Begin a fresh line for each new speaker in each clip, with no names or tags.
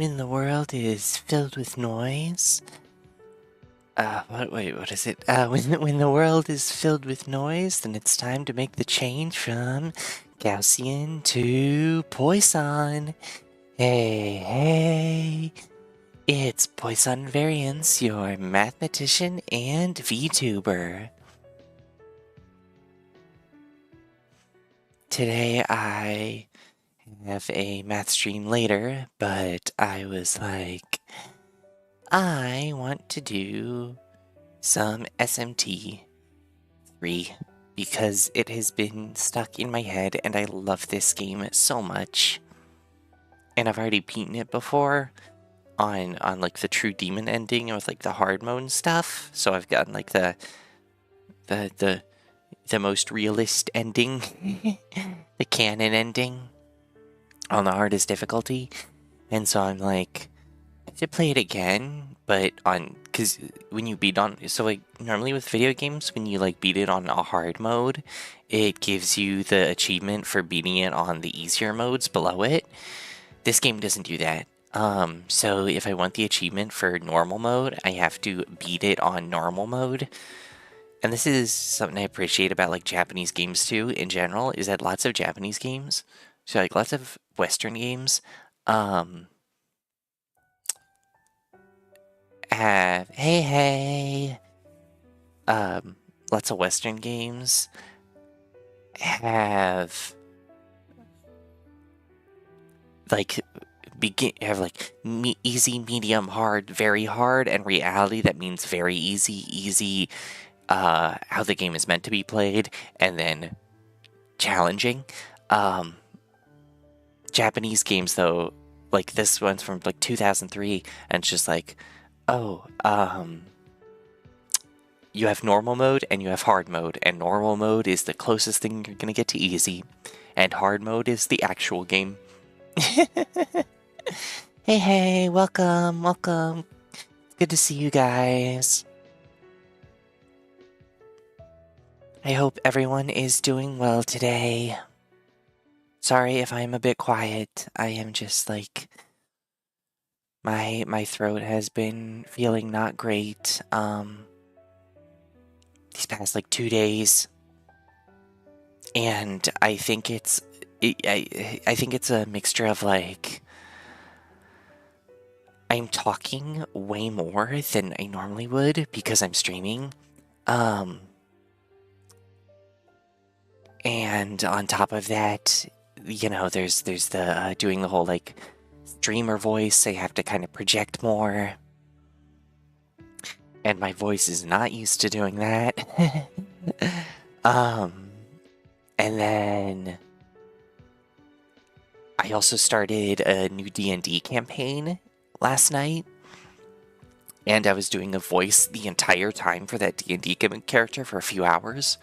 when the world is filled with noise. What is it? When the world is filled with noise, then it's time to make the change from Gaussian to Poisson. Hey, it's Poisson Variance, your mathematician and vtuber. Today I have a math stream later, but I was like, I want to do some SMT 3 because it has been stuck in my head and I love this game so much. And I've already beaten it before on like the true demon ending with like the hard mode and stuff. So I've gotten like the most realist ending, the canon ending on the hardest difficulty. And so I'm like, I should play it again, but because when you beat on, so like normally with video games, when you like beat it on a hard mode, it gives you the achievement for beating it on the easier modes below it. This game doesn't do that. So if I want the achievement for normal mode, I have to beat it on normal mode. And this is something I appreciate about like Japanese games too, in general, is that lots of Japanese games, so like lots of Western games, have lots of Western games have like easy, medium, hard, very hard, and reality that means very easy, how the game is meant to be played, and then challenging. Japanese games though, like this one's from like 2003, and it's just like, oh, you have normal mode and you have hard mode, and normal mode is the closest thing you're gonna get to easy, and hard mode is the actual game. Hey, welcome. Good to see you guys. I hope everyone is doing well today. Sorry if I'm a bit quiet. I am just like, my throat has been feeling not great, these past like 2 days. And I think I think it's a mixture of like, I'm talking way more than I normally would because I'm streaming. And on top of that, you know, there's the doing the whole like streamer voice. I have to kind of project more. And my voice is not used to doing that. And then I also started a new D&D campaign last night, and I was doing a voice the entire time for that D&D character for a few hours.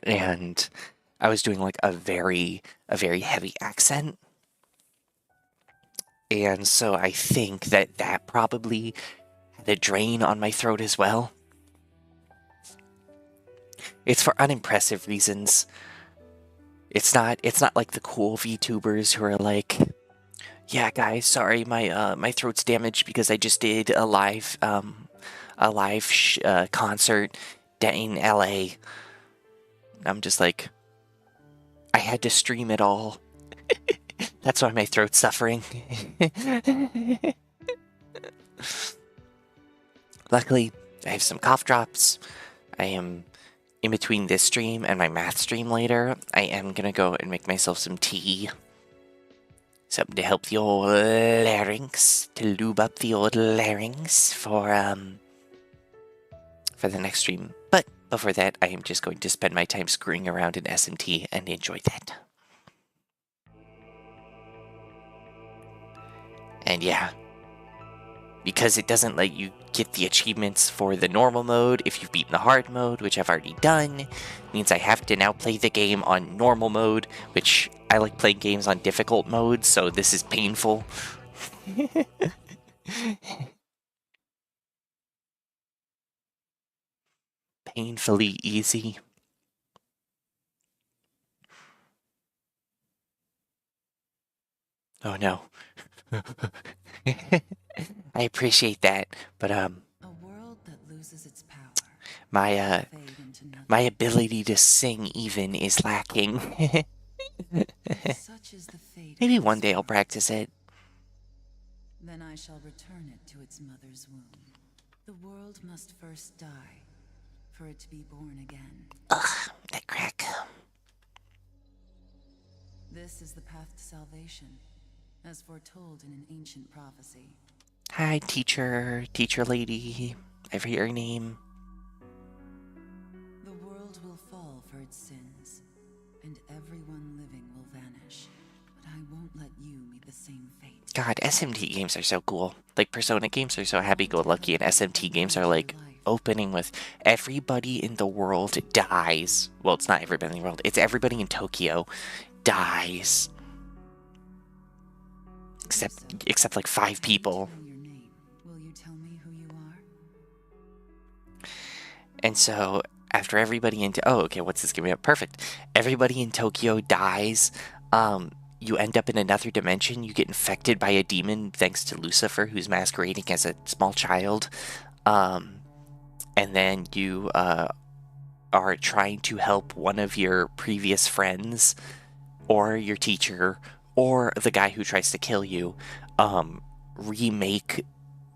And I was doing like a very heavy accent. And so I think that probably had a drain on my throat as well. It's for unimpressive reasons. It's not like the cool VTubers who are like, yeah, guys, sorry, my throat's damaged because I just did a live concert in LA. I'm just like, I had to stream it all. That's why my throat's suffering. Luckily, I have some cough drops. I am in between this stream and my math stream later. I am gonna go and make myself some tea. Something to help the old larynx, to lube up the old larynx for the next stream. But before that, I am just going to spend my time screwing around in SMT and enjoy that. And yeah, because it doesn't let you get the achievements for the normal mode if you've beaten the hard mode, which I've already done, means I have to now play the game on normal mode, which I like playing games on difficult mode, so this is painful. Painfully easy. Oh no. I appreciate that, but
A world that loses its power
my
will fade into
my
nothing.
ability to sing even is lacking.
If such is the fate
Maybe
of
one
this
day I'll
world,
practice it.
then I shall return it to its mother's womb. The world must first die for it to be born again.
Ugh, that crack.
This is the path to salvation, as foretold in an ancient prophecy.
Hi, teacher lady. I forget your name.
The world will fall for its sins, and everyone living will vanish. But I won't let you meet the same fate.
God, SMT games are so cool. Like, Persona games are so happy-go-lucky, and SMT games are like opening with everybody in the world dies. Well, it's not everybody in the world. It's everybody in Tokyo dies. Except like 5 people.
Your name. Will you tell me who you are?
And so after everybody in okay, what's this giving up? Perfect. Everybody in Tokyo dies. You end up in another dimension. You get infected by a demon thanks to Lucifer, who's masquerading as a small child. And then you are trying to help one of your previous friends, or your teacher, or the guy who tries to kill you, remake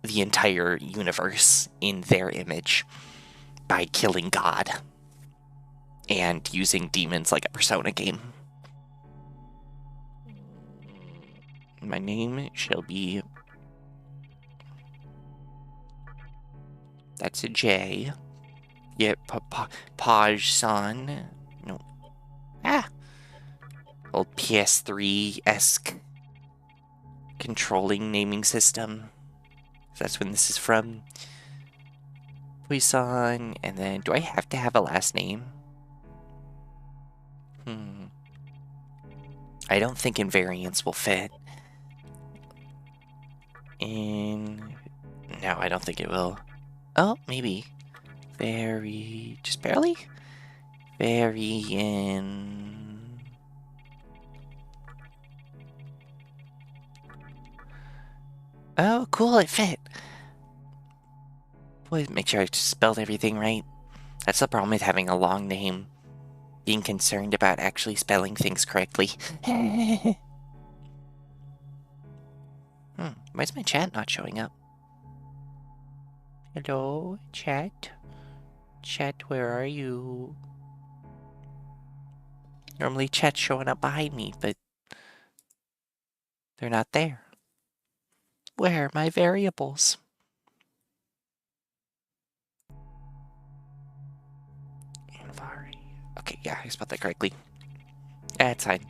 the entire universe in their image by killing God and using demons like a Persona game. My name shall be... That's a J. Yeah, Poisson. No. Old PS3-esque controlling naming system. That's when this is from. Poisson, and then do I have to have a last name? I don't think invariants will fit. No, I don't think it will. Oh, maybe. Just barely? Varian. Oh, cool, it fit. Boy, make sure I spelled everything right. That's the problem with having a long name. Being concerned about actually spelling things correctly. Why is my chat not showing up? Hello, chat? Chat, where are you? Normally chat's showing up behind me, but they're not there. Where are my variables? Okay, yeah, I spelled that correctly. That's fine.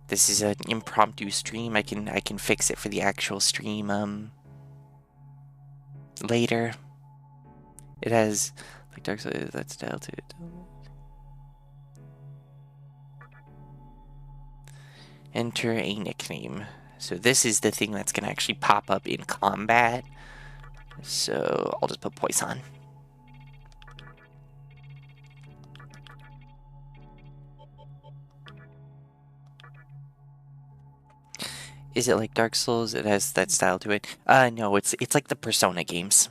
This is an impromptu stream. I can fix it for the actual stream later. It has like Dark Souls, that's style to it. Enter a nickname. So this is the thing that's gonna actually pop up in combat. So I'll just put Poisson. Is it like Dark Souls? It has that style to it. No, it's like the Persona games.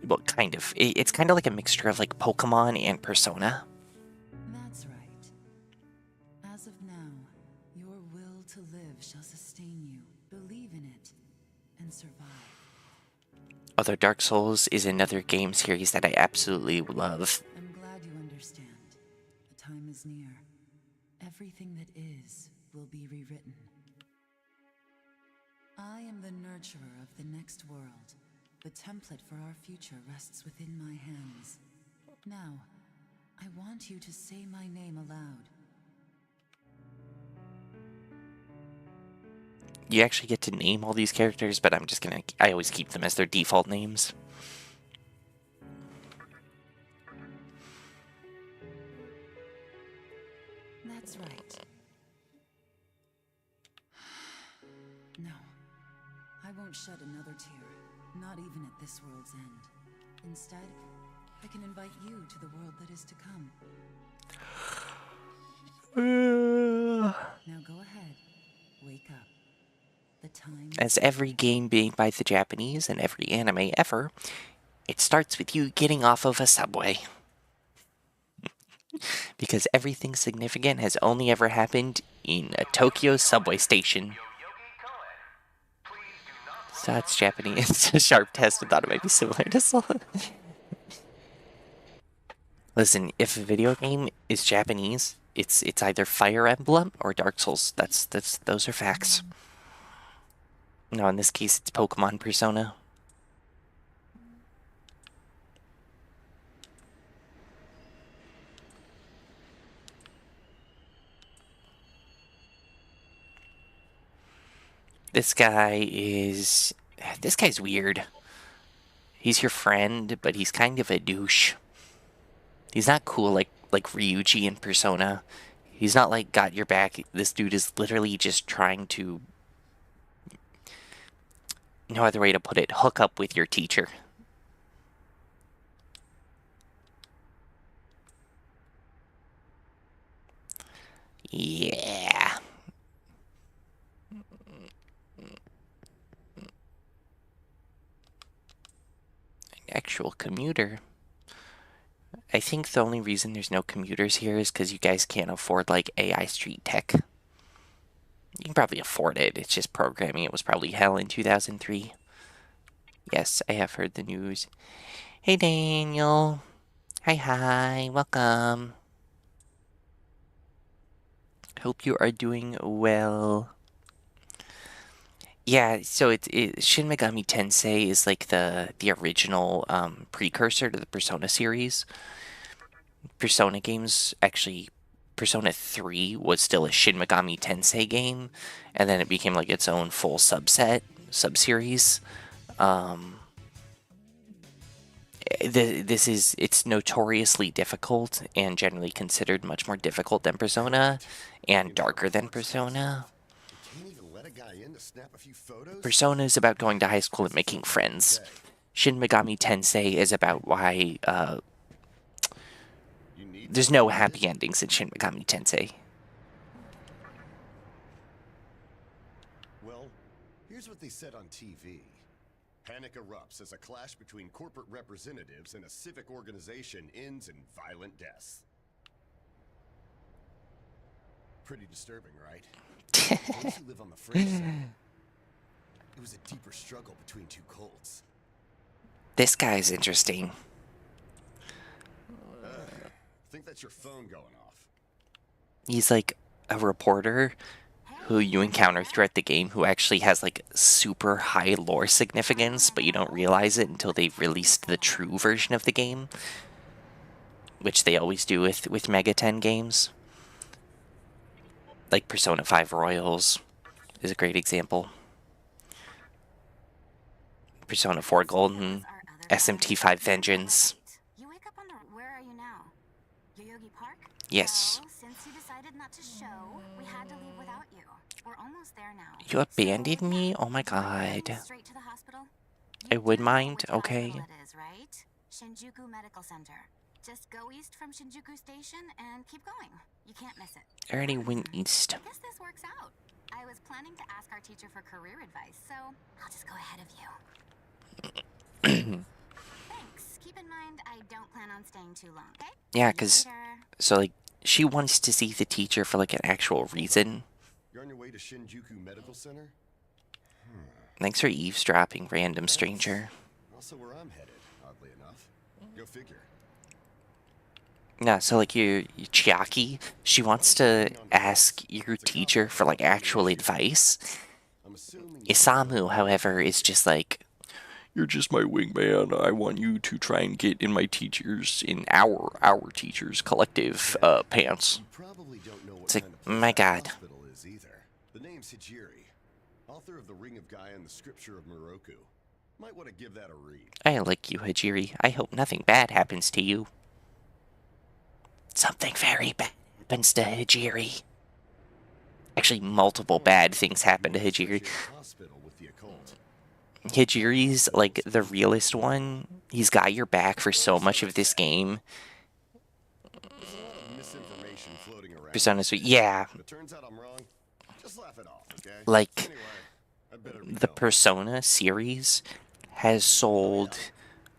Well, kind of. It's kind of like a mixture of like Pokemon and Persona.
That's right. As of now, your will to live shall sustain you. Believe in it and survive.
Although Dark Souls is another game series that I absolutely love.
I'm glad you understand. The time is near. Everything that is will be rewritten. I am the nurturer of the next world. The template for our future rests within my hands. Now, I want you to say my name aloud.
You actually get to name all these characters, but I always keep them as their default names.
That's right. No, I won't shed another tear, not even at this world's end. Instead, I can invite you to the world that is to come. Now go ahead. wake up. The time
As every game made by the Japanese and every anime ever, it starts with you getting off of a subway. Because everything significant has only ever happened in a Tokyo subway station. So that's Japanese. It's a sharp test. I thought it might be similar to Soul. Listen, if a video game is Japanese, it's either Fire Emblem or Dark Souls. Those are facts. No, in this case, it's Pokemon Persona. This guy's weird. He's your friend, but he's kind of a douche. He's not cool like Ryuji in Persona. He's not like got your back. This dude is literally just trying to, no other way to put it, hook up with your teacher. Yeah. An actual commuter. I think the only reason there's no commuters here is because you guys can't afford, like, AI street tech. You can probably afford it. It's just programming. It was probably hell in 2003. Yes, I have heard the news. Hey, Daniel. Hi. Welcome. Hope you are doing well. Yeah, so Shin Megami Tensei is like the original precursor to the Persona series. Persona games, actually, Persona 3 was still a Shin Megami Tensei game, and then it became like its own full sub-series. It's notoriously difficult and generally considered much more difficult than Persona and darker than Persona. Persona is about going to high school and making friends. Shin Megami Tensei is about why there's no happy endings in Shin Megami Tensei.
Well, here's what they said on TV. Panic erupts as a clash between corporate representatives and a civic organization ends in violent deaths. Pretty disturbing, right? Those who live on the fringe say it was a deeper struggle between two cults.
This guy's interesting.
Think that's your phone going off.
He's like a reporter who you encounter throughout the game who actually has like super high lore significance, but you don't realize it until they've released the true version of the game, which they always do with Mega 10 games. Like Persona 5 Royals is a great example. Persona 4 Golden, SMT5 Vengeance.
You wake up on the... Where are you now? Yoyogi Park?
Yes.
Well, since you decided not to show, we had to leave without you. We're almost there now.
You abandoned me? Oh my god.
Straight to the hospital?
I would mind,
Which
okay.
hospital it is, right? Shinjuku Medical Center. Just go east from Shinjuku Station and keep going. You can't miss it.
I already went east.
I guess this works out. I was planning to ask our teacher for career advice, so I'll just go ahead of you. Thanks. Keep in mind, I don't plan on staying too long, okay?
Yeah,
See you
'cause
later.
so like she wants to see the teacher for like an actual reason.
You're on your way to Shinjuku Medical Center?
Thanks for eavesdropping, random stranger.
Also where I'm headed, oddly enough. Go figure.
Yeah, so like your Chiaki, she wants to ask your teacher for like actual advice.
I'm assuming
Isamu, however, is just like, you're just my wingman. I want you to try and get in my teachers, in our teachers' collective pants.
you probably don't know what
It's like,
kind of
my
place that
god.
hospital is either. The name's Hijiri, author of the Ring of Gaia and the Scripture of Moroku. Might want to give that a read.
I like you, Hajiri. I hope nothing bad happens to you. Something very bad happens to Hajiri. Actually, multiple bad things happen to Hajiri.
Hospital with the occult.
Hijiri's like the realest one. He's got your back for so much of this game.
Misinformation floating around.
Persona 3, yeah.
If it turns out I'm wrong, just laugh it off. Okay.
Like,
Anyway, I better be
the
going.
Persona series has sold,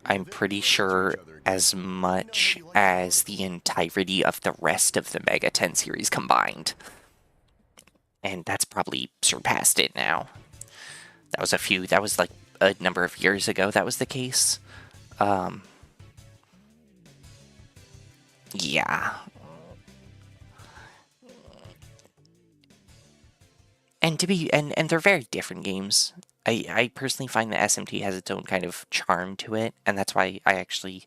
I'm pretty sure, as much as the entirety of the rest of the Mega 10 series combined. And that's probably surpassed it now. That was like a number of years ago that was the case. Yeah. And they're very different games. I personally find that SMT has its own kind of charm to it, and that's why I actually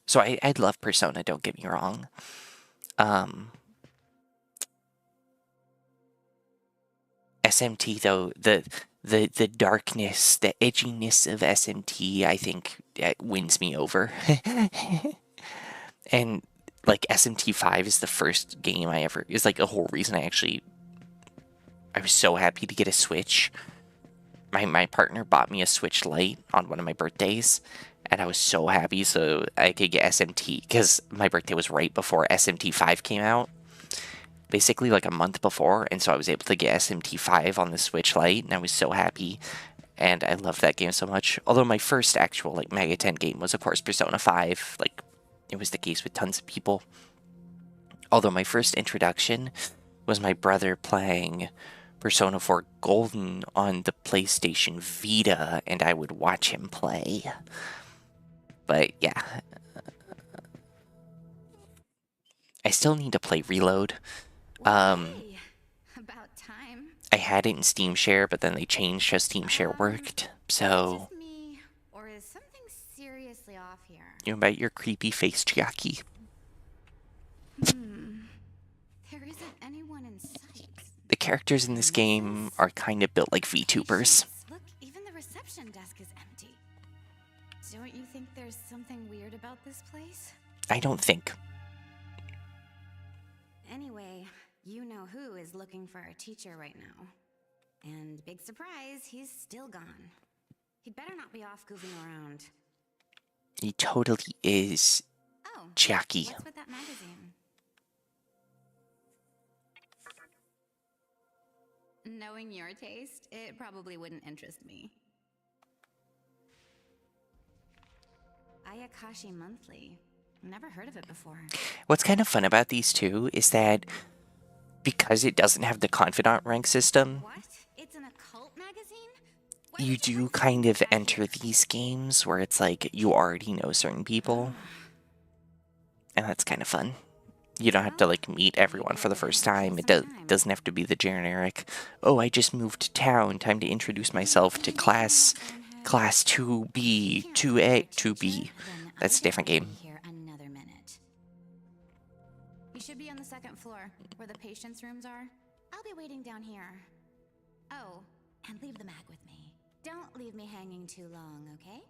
so I love Persona, don't get me wrong. SMT though, the darkness, the edginess of SMT, I think wins me over. And like SMT 5 is the first game is like a whole reason I was so happy to get a Switch. My partner bought me a Switch Lite on one of my birthdays, and I was so happy so I could get SMT, because my birthday was right before SMT 5 came out. Basically like a month before, and so I was able to get SMT 5 on the Switch Lite, and I was so happy, and I loved that game so much. Although my first actual like Mega 10 game was of course Persona 5, like it was the case with tons of people. Although my first introduction was my brother playing Persona 4 Golden on the PlayStation Vita, and I would watch him play. But yeah. I still need to play Reload.
Hey, about time.
I had it in Steam Share, but then they changed how Steam Share worked. So,
Just me, or is something seriously off here?
you know about your creepy face, Chiaki.
There isn't anyone in sight.
The characters in this game are kind of built like VTubers.
Look, even the reception desk is empty. Don't you think there's something weird about this place?
I don't think.
Anyway, you know who is looking for a teacher right now. And big surprise, he's still gone. He'd better not be off goofing around.
He totally is
Oh,
Chiaki.
what's with that magazine? Knowing your taste, it probably wouldn't interest me. Ayakashi Monthly. Never heard of it before.
What's kind of fun about these two is that because it doesn't have the confidant rank system,
What? It's an occult magazine? Why
you
would you
do
want
kind of
that
enter
here?
these games where it's like you already know certain people, and that's kind of fun. You don't have to like meet everyone for the first time. It doesn't have to be the generic, oh, I just moved to town, time to introduce myself to class 2B, 2A, 2B. That's a different game.
Here another minute. You should be on the second floor, where the patients' rooms are. I'll be waiting down here. Oh, and leave the mag with me. Don't leave me hanging too long, okay?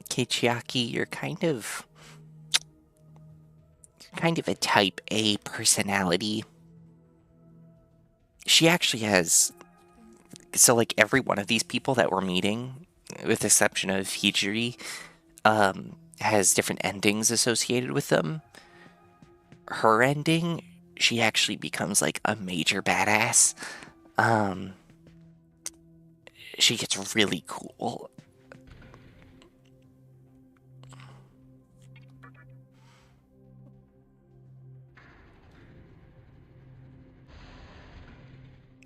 Okay, Chiaki, you're kind of a type A personality. She actually has, so like every one of these people that we're meeting, with the exception of Hijiri, has different endings associated with them. Her ending, she actually becomes like a major badass. She gets really cool.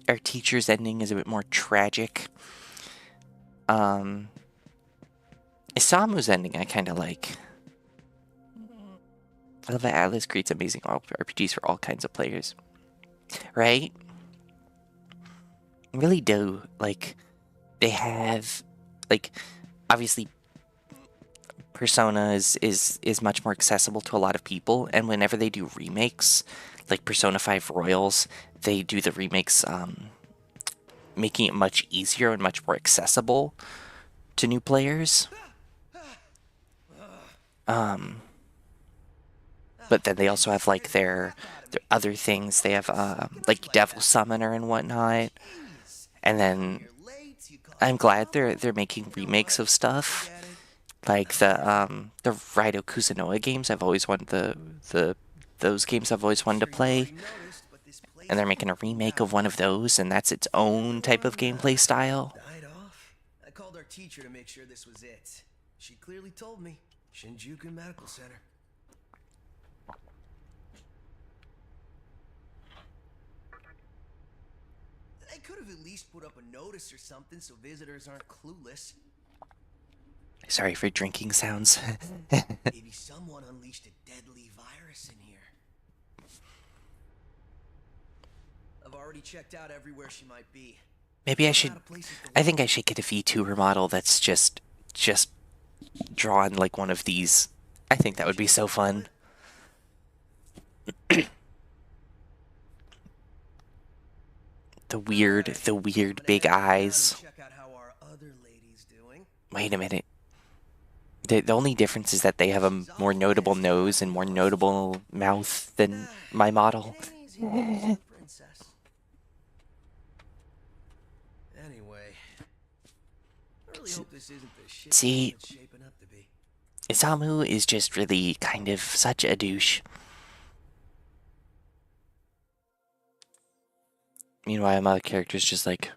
Our teacher's ending is a bit more tragic. Isamu's ending I kind of like. I love that Atlas creates amazing RPGs for all kinds of players. Right? Really do. Like, they have, like, obviously Persona is much more accessible to a lot of people, and whenever they do remakes, like Persona 5 Royals, they do the remakes making it much easier and much more accessible to new players. But then they also have like their other things. They have like Devil Summoner and whatnot. And then I'm glad they're making remakes of stuff. Like the Raido Kuzunoa games. I've always wanted those games I've always wanted to play. and they're making a remake of one of those, and that's its own type of gameplay style.
Died off. I called our teacher to make sure this was it. She clearly told me. Shinjuku Medical Center. They could have at least put up a notice or something so visitors aren't clueless.
Sorry for drinking sounds.
Maybe someone unleashed a deadly virus in here. I've already checked out everywhere she might be.
Maybe I should. I think I should get a vtuber model that's just drawn like one of these. I think that would be so fun. The weird big eyes.
Check out how our other lady's doing.
Wait a minute. The only difference is that they have a more notable nose and more notable mouth than my model.
Easy, princess. Anyway, I really hope this isn't the shit
See,
it's shaping up to be.
Isamu is just really kind of such a douche. Meanwhile, my other character's just like,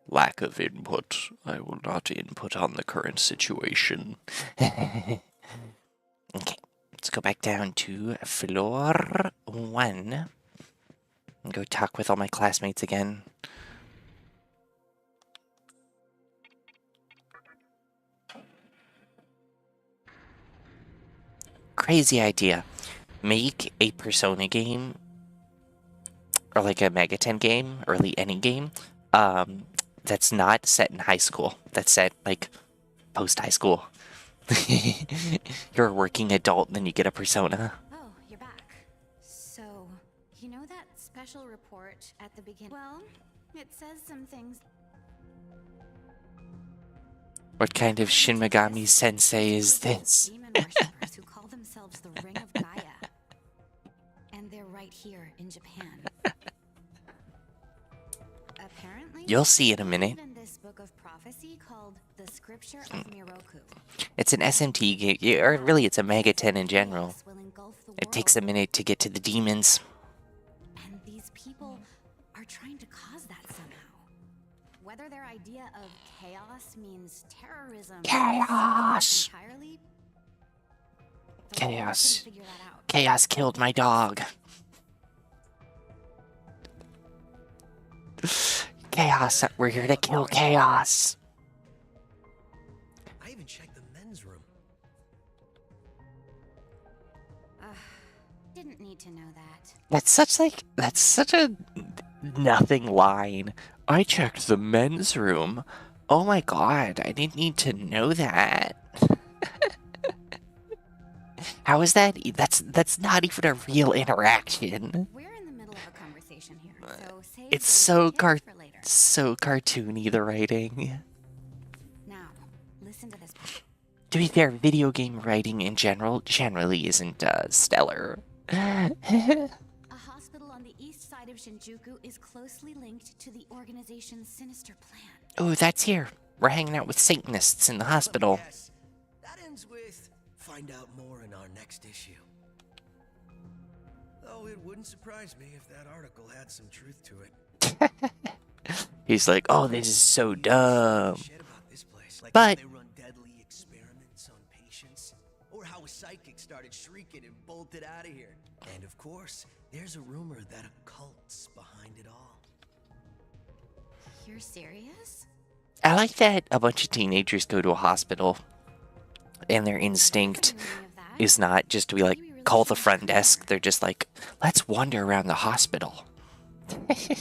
lack of input. I will not input on the current situation. Okay, let's go back down to floor 1. And go talk with all my classmates again. Crazy idea. Make a Persona game, or like a Megaten game, or like any game, that's not set in high school. That's set like post-high school. You're a working adult, then you get a Persona.
Oh, you're back. So, you know that special report at the beginning? Well, it says some things.
What kind of Shin Megami Tensei is this?
Demon worshippers who call themselves the Ring of Gaia. And they're right here in Japan. Apparently,
You'll see in a minute.
even this book of prophecy called the Scripture of Miroku.
It's an SMT game, or really it's a Megaten in general.
Chaos will engulf the
It takes a
world,
minute to get to the demons.
and these people are trying to cause that somehow. Whether their idea of chaos means terrorism or something else
Chaos!
entirely, the world
Chaos.
couldn't figure that out.
Chaos killed my dog. Chaos, we're here to kill chaos.
I even checked the men's room.
Didn't need to know that.
That's such a nothing line. I checked the men's room. Oh my god, I didn't need to know that. How is that? That's not even a real interaction.
We're in the middle of a conversation here, so save
It's
those
so
tips for later.
so cartoony, the writing.
Now, listen to this part.
To be fair, video game writing in general generally isn't stellar.
A hospital on the east side of Shinjuku is closely linked to the organization's sinister plan.
Oh, that's here. We're hanging out with Satanists in the hospital.
Yes, that ends with find out more in our next issue. Though it wouldn't surprise me if that article had some truth to it.
He's like, oh, this is so dumb.
Shit about this place, like
But-
how they run deadly experiments on patients, or how a psychic started shrieking and bolted out of here. And of course, there's a rumor that a cult's behind it all.
You're serious?
I like that a bunch of teenagers go to a hospital and their instinct
Any of that?
is not just to be like, call the front desk. They're just like, let's wander around the hospital.
I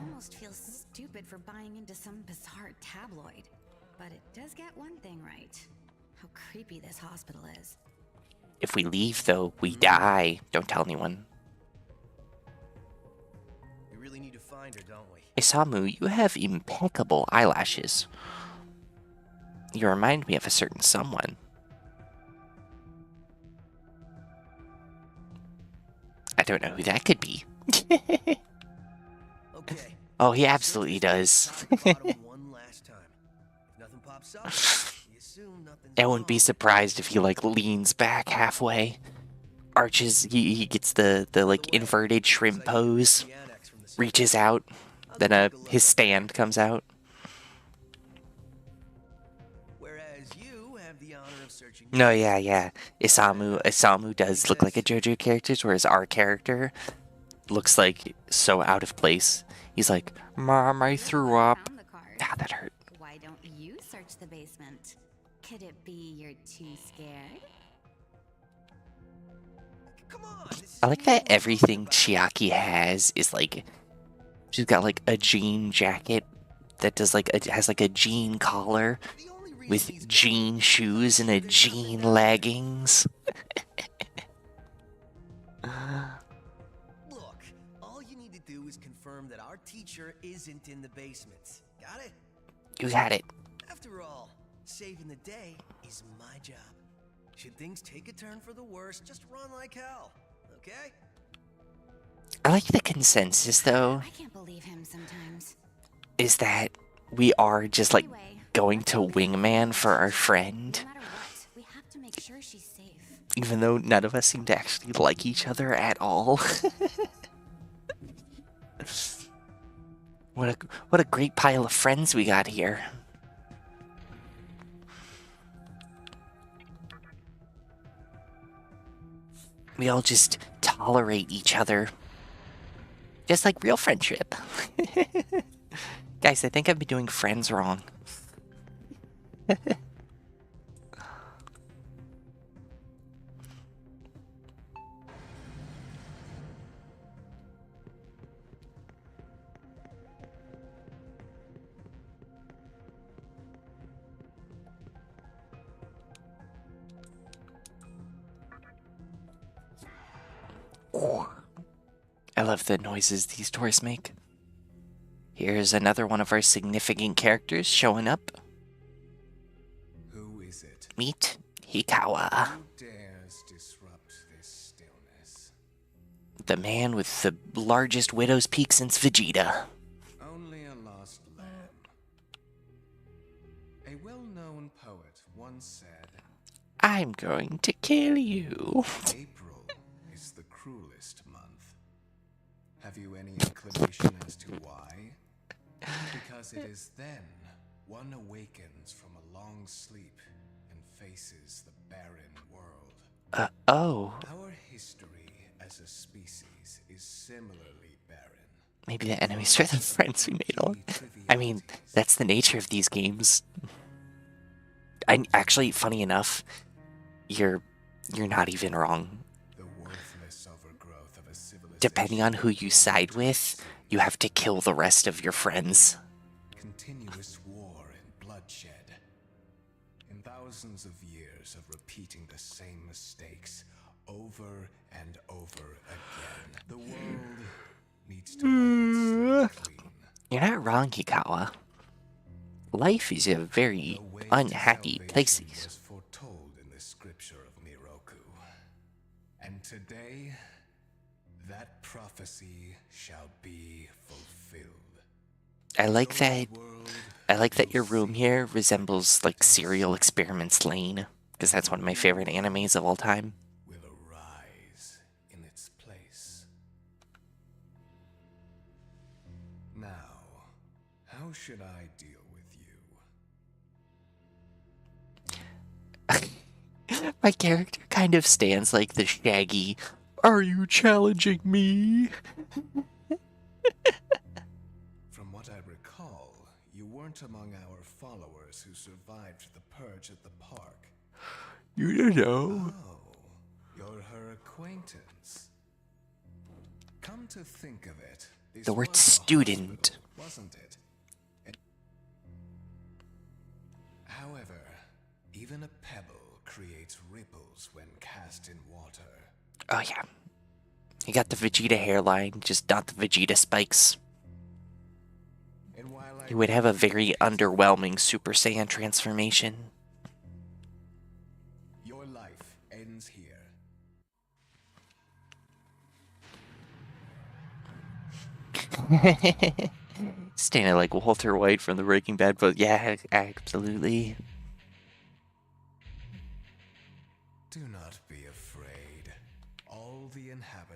almost feel stupid for buying into some bizarre tabloid. But it does get one thing right. How creepy this hospital is.
If we leave, though, we die. Don't tell anyone.
We really need to find her, don't we?
Isamu, you have impeccable eyelashes. You remind me of a certain someone. I don't know who that could be.
Okay.
Oh, he absolutely does.
One last time. If nothing pops up, you assume nothing's
I wouldn't be
wrong.
surprised if he, like, leans back halfway. arches. He gets the like inverted shrimp pose, reaches out, then his stand comes out.
Whereas you have the honor of searching.
No, yeah. Isamu does look like a JoJo character, whereas our character looks like so out of place. He's like, Mom, I threw up.
Found the card.
Ah, that hurt.
Why don't you search the basement? Could it be you're too scared?
Come on.
I like that everything Chiaki has is like, she's got like a jean jacket that does like has like a jean collar with jean shoes and a jean leggings.
Look, all you need to do is confirm that our teacher isn't in the basement. Got it?
You got it.
After all, saving the day is my job. Should things take a turn for the worse, just run like hell, okay?
I like the consensus though,
I can't believe him sometimes.
is that we are just like
Anyway,
going to wingman for our friend,
no matter what, we have to make sure she's safe.
even though none of us seem to actually like each other at all. What a great pile of friends we got here. We all just tolerate each other. Just like real friendship. Guys, I think I've been doing friends wrong. I love the noises these doors make. Here's another one of our significant characters showing up.
Who is it?
Meet Hikawa,
Who dares disrupt this stillness?
the man with the largest widow's peak since Vegeta.
Only a lost lamb. A well-known poet once said,
I'm going to kill you.
April is the cruelest month. Have you any inclination as to why? Because it is then one awakens from a long sleep and faces the barren world.
Oh.
Our history as a species is similarly barren.
Maybe the enemies are the friends we made all. I mean, that's the nature of these games. Actually, funny enough, you're not even wrong.
The worthless overgrowth of a civilization.
Depending on who you side with, you have to kill the rest of your friends.
Continuous war and bloodshed. In thousands of years of repeating the same mistakes over and over again, the world needs to wipe its slate clean.
You're not wrong, Hikawa. Life is a very
The way to
unhappy place.
salvation was foretold in the scripture of Miroku. And today, that prophecy shall be fulfilled.
I like
The
that.
world
I like that your
will
room
see
here resembles like Serial Experiments Lane, because that's one of my favorite animes of all time.
will arise in its place. Now, how should I deal with you?
My character kind of stands like the Shaggy. Are you challenging me?
From what I recall, you weren't among our followers who survived the purge at the park.
You don't know.
Oh, you're her acquaintance. Come to think of it, this
The word
was a
student.
hospital, wasn't it? However, even a pebble creates ripples when cast in water.
Oh yeah. You got the Vegeta hairline, just not the Vegeta spikes.
And while I
He would have a very underwhelming Super Saiyan transformation.
your life ends here.
Standing like Walter White from the Breaking Bad, but yeah, absolutely.
Do not be afraid.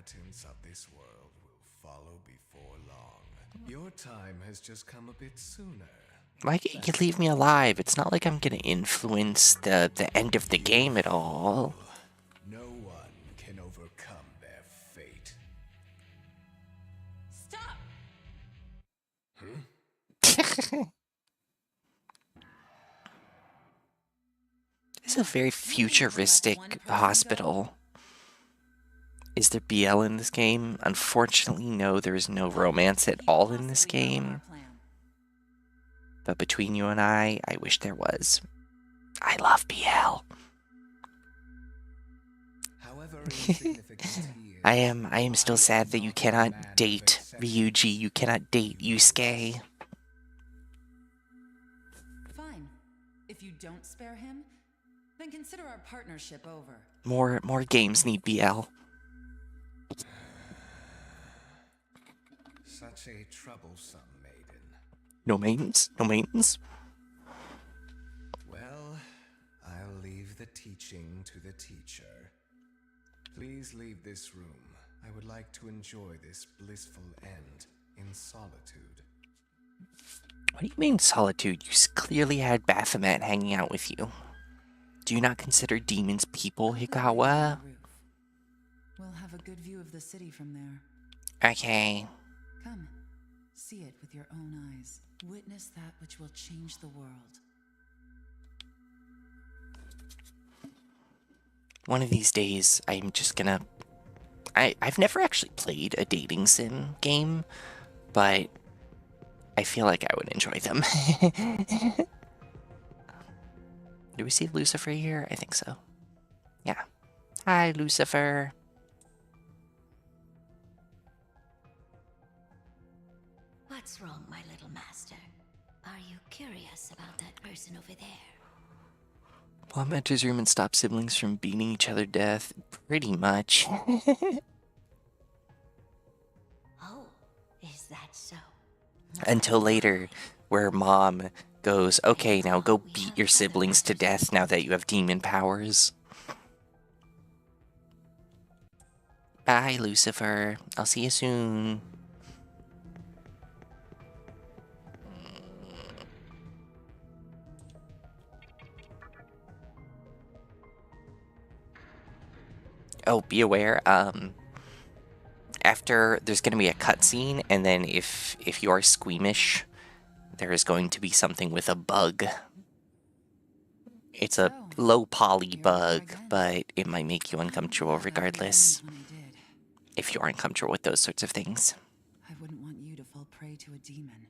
inhabitants of this world will follow before long. Your time has just come a bit sooner.
Why can't you leave me alive? It's not like I'm gonna influence the end of the game at all.
No one can overcome their fate.
Stop!
This is a very futuristic hospital. Is there BL in this game? Unfortunately, no, there is no romance at all in this game. But between you and I wish there was. I love BL.
However insignificant he is,
I am still sad that you cannot date Ryuji. You cannot date Yusuke.
Fine. If you don't spare him, then consider our partnership over.
More games need BL.
such a troublesome maiden.
No maidens? No maidens?
Well, I'll leave the teaching to the teacher. Please leave this room. I would like to enjoy this blissful end in solitude.
What do you mean solitude? You clearly had Baphomet hanging out with you. Do you not consider demons people, Hikawa?
We'll have a good view of the city from there.
Okay.
Come, see it with your own eyes. Witness that which will change the world.
One of these days, I'm just gonna... I've never actually played a dating sim game, but I feel like I would enjoy them. Do we see Lucifer here? I think so. Yeah. Hi, Lucifer.
What's wrong, my little master? Are you curious about that person over there?
Mom enters room and stops siblings from beating each other to death. Pretty much.
Oh, is that so?
Until later, where Mom goes, okay, now go beat your siblings to death now that you have demon powers. Bye, Lucifer. I'll see you soon. Oh, be aware, after there's going to be a cutscene, and then if you are squeamish, there is going to be something with a bug. It's a low poly bug, but it might make you uncomfortable regardless, if you aren't comfortable with those sorts of things.
I wouldn't want you to fall prey to a demon.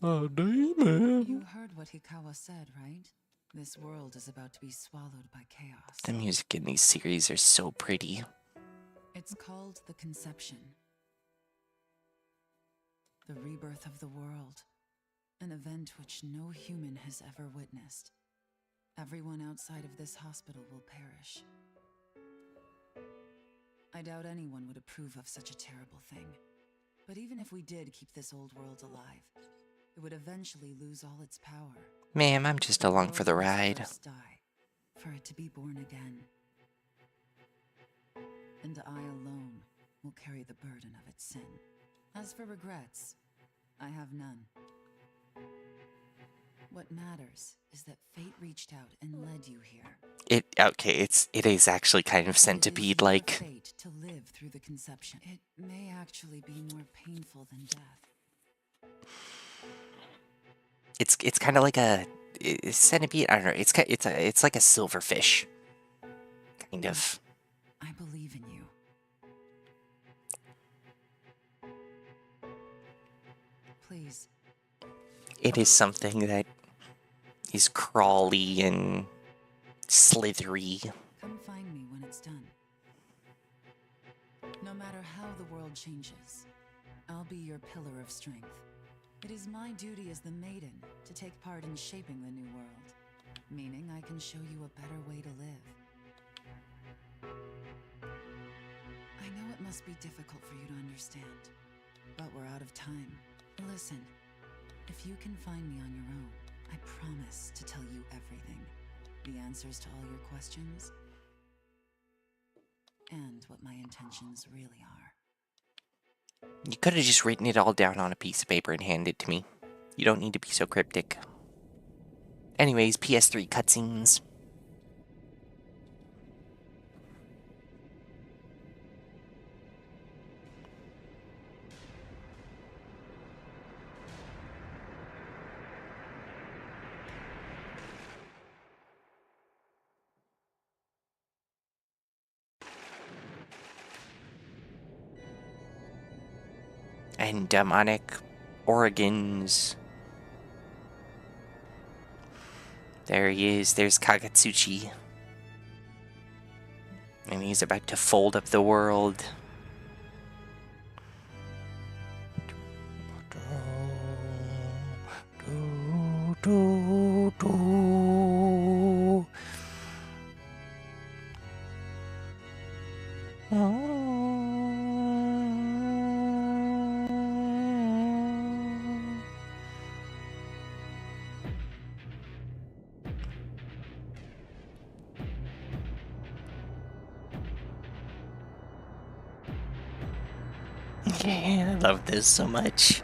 A demon?
You heard what Hikawa said, right? This world is about to be swallowed by chaos.
The music in these series are so pretty.
It's called the Conception. The rebirth of the world. An event which no human has ever witnessed. Everyone outside of this hospital will perish. I doubt anyone would approve of such a terrible thing. But even if we did keep this old world alive, it would eventually lose all its power.
Ma'am, I'm just along for the
world must
ride.
first die, for it to be born again. And I alone will carry the burden of its sin. As for regrets, I have none. What matters is that fate reached out and led you here.
It is actually kind of centipede like.
Fate to live through the conception. It may actually be more painful than death.
It's kind of like a centipede. I don't know. It's like a silverfish, kind of.
I believe in you. Please.
It is something that is crawly and slithery.
Come find me when it's done. No matter how the world changes, I'll be your pillar of strength. It is my duty as the maiden to take part in shaping the new world, meaning I can show you a better way to live. I know it must be difficult for you to understand, but we're out of time. Listen, if you can find me on your own, I promise to tell you everything. The answers to all your questions, and what my intentions really are.
You could have just written it all down on a piece of paper and handed it to me. You don't need to be so cryptic. Anyways, PS3 cutscenes. And demonic organs. There he is. There's Kagatsuchi. And he's about to fold up the world. Yeah, I love this so much.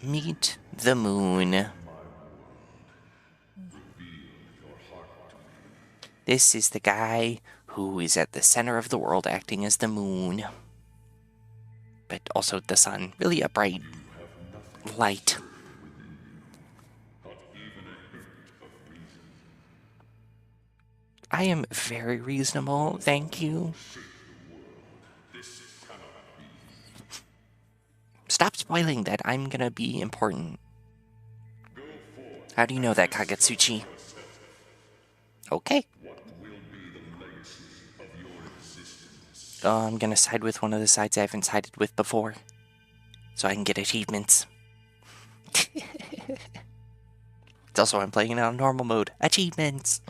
Meet the moon. This is the guy who is at the center of the world acting as the moon. But also the sun. Really a bright light. I am very reasonable, thank you. Stop spoiling that. I'm gonna be important. How do you know that, Kagatsuchi? Okay. I'm gonna side with one of the sides I haven't sided with before. So I can get achievements. It's also I'm playing it on normal mode. Achievements!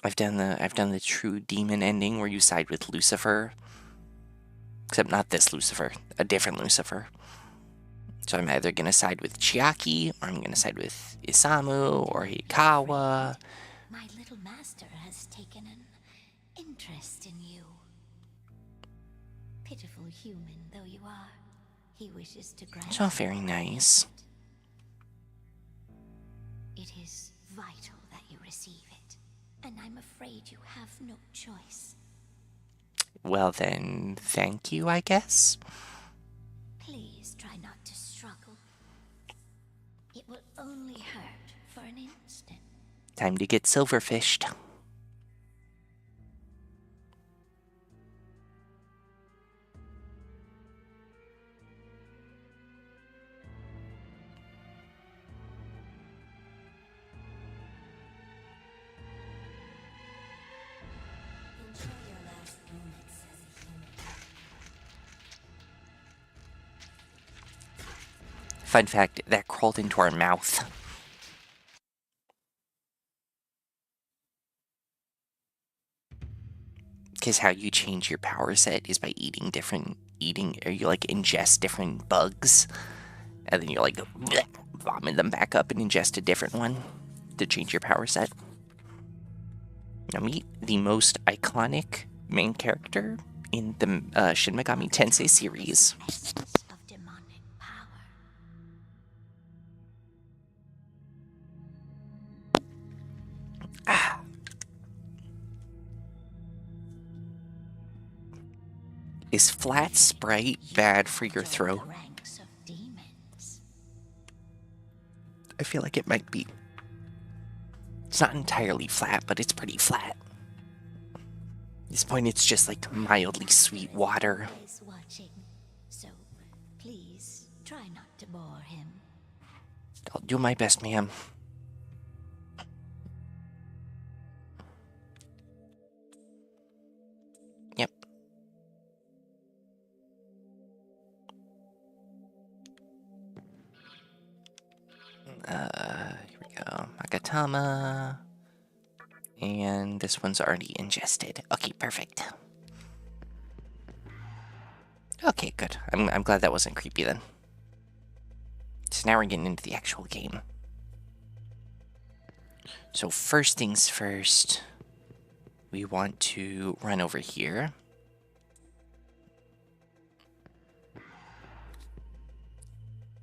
I've done the true demon ending where you side with Lucifer. Except not this Lucifer, a different Lucifer. So I'm either gonna side with Chiaki, or I'm gonna side with Isamu, or Hikawa.
My little master has taken an interest in you. Pitiful human though you are, he wishes to grant.
It's all very nice.
It is vital that you receive it, and I'm afraid you have no choice.
Well then, thank you, I guess.
Please try not to struggle. It will only hurt for an instant.
Time to get silverfished. Fun fact, that crawled into our mouth. Because how you change your power set is by eating, or you like ingest different bugs. And then you like bleh, vomit them back up and ingest a different one to change your power set. Now meet the most iconic main character in the Shin Megami Tensei series.
Essence of demonic power.
Is flat Sprite bad for your throat?
The ranks of demons.
I feel like it might be. It's not entirely flat, but it's pretty flat. At this point, it's just like mildly sweet water.
Is watching, so please try not to bore him.
I'll do my best, ma'am. Yep. Here we go. Magatama. And this one's already ingested. Okay, perfect. Okay, good. I'm glad that wasn't creepy then. So now we're getting into the actual game. So first things first, we want to run over here.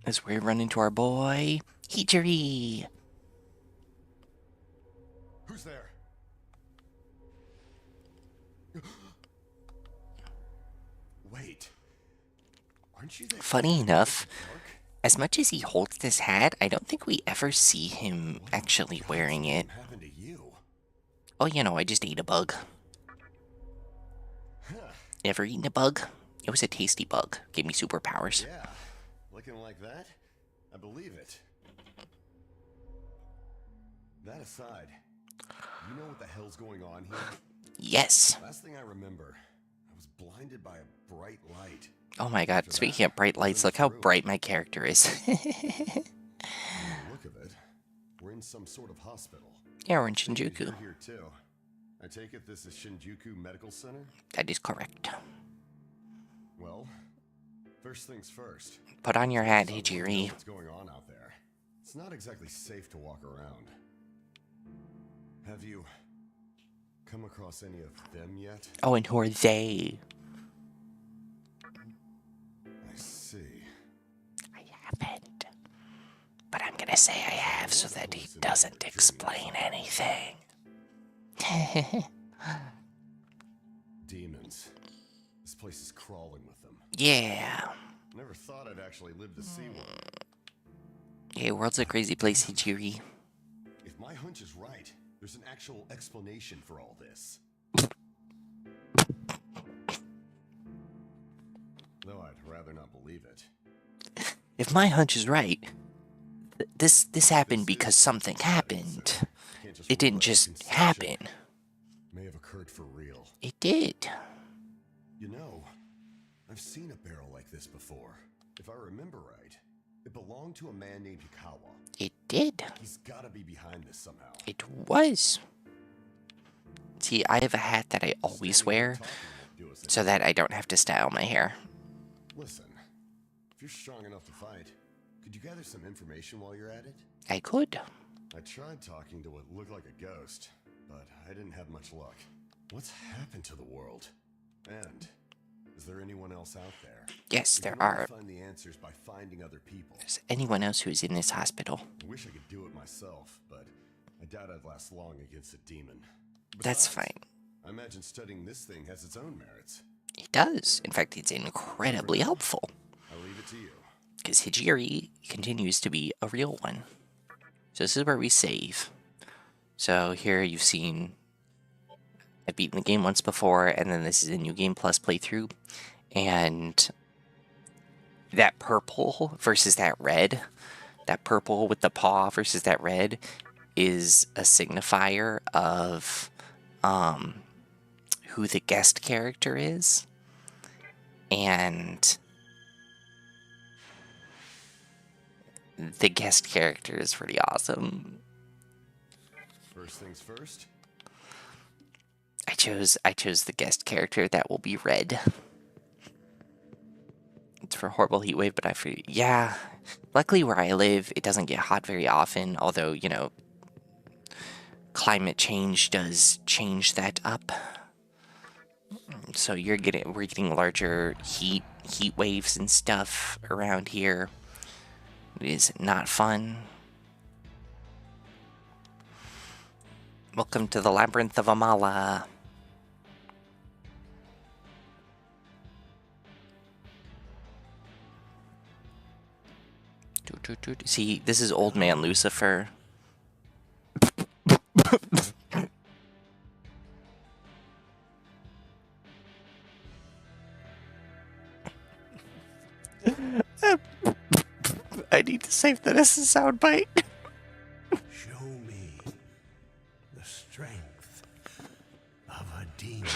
As we run into our boy, Hijiri.
Who's there? Wait. Aren't you the
Funny enough,
Clark?
as much as he holds this hat, I don't think we ever see him
What
actually wearing it.
happened to you?
Oh, you know, I just ate a bug.
Huh.
Ever eaten a bug? It was a tasty bug. Gave me superpowers.
Yeah. Looking like that? I believe it. That aside, you know what the hell's going on here?
Yes.
Last thing I remember, I was blinded by a bright light.
Oh my god, speaking of bright lights, look how bright my character is.
From the look of it, we're in some sort of hospital.
Yeah, we're in
Thinking
Shinjuku.
you're here too. I take it this is Shinjuku Medical Center?
That is correct.
Well, first things first.
Put on your hat,
Let's know
Hijiri.
what's going on out there. It's not exactly safe to walk around. Have you come across any of them yet?
Oh, and who are they?
I see.
I haven't. But I'm gonna say I have so that he doesn't explain anything.
Demons. This place is crawling with them.
Yeah.
Never thought I'd actually live to see one.
Yeah, world's a crazy place, Hijiri.
If my hunch is right, there's an actual explanation for all this. Though I'd rather not believe it.
If my hunch is right, this happened because something happened. It didn't just happen.
May have occurred for real.
It did.
You know, I've seen a barrel like this before. If I remember right, it belonged to a man named Hikawa.
It did.
He's gotta be behind this somehow.
It was. See, I have a hat that I always wear so that I don't have to style my hair.
Listen, if you're strong enough to fight, could you gather some information while you're at it?
I could.
I tried talking to what looked like a ghost, but I didn't have much luck. What's happened to the world? And is there anyone else out there?
Yes,
You
there
can only
are.
find the answers by finding other people.
Is anyone else who's in this hospital?
I wish I could do it myself, but I doubt I'd last long against a demon.
That's
Besides,
fine.
I imagine studying this thing has its own merits.
It does. In fact, it's incredibly helpful.
I'll leave it to you.
Because Hijiri continues to be a real one. So this is where we save. So here you've seen... I've beaten the game once before, and then this is a New Game Plus playthrough. And that purple versus that red, that purple with the paw versus that red, is a signifier of who the guest character is. And the guest character is pretty awesome.
First things first.
I chose the guest character that will be red. It's for horrible heat wave, but yeah. Luckily where I live, it doesn't get hot very often, although, you know, climate change does change that up. So we're getting larger heat waves and stuff around here. It is not fun. Welcome to the Labyrinth of Amala. See, this is Old Man Lucifer. I need to save that as a soundbite.
Show me the strength of a demon.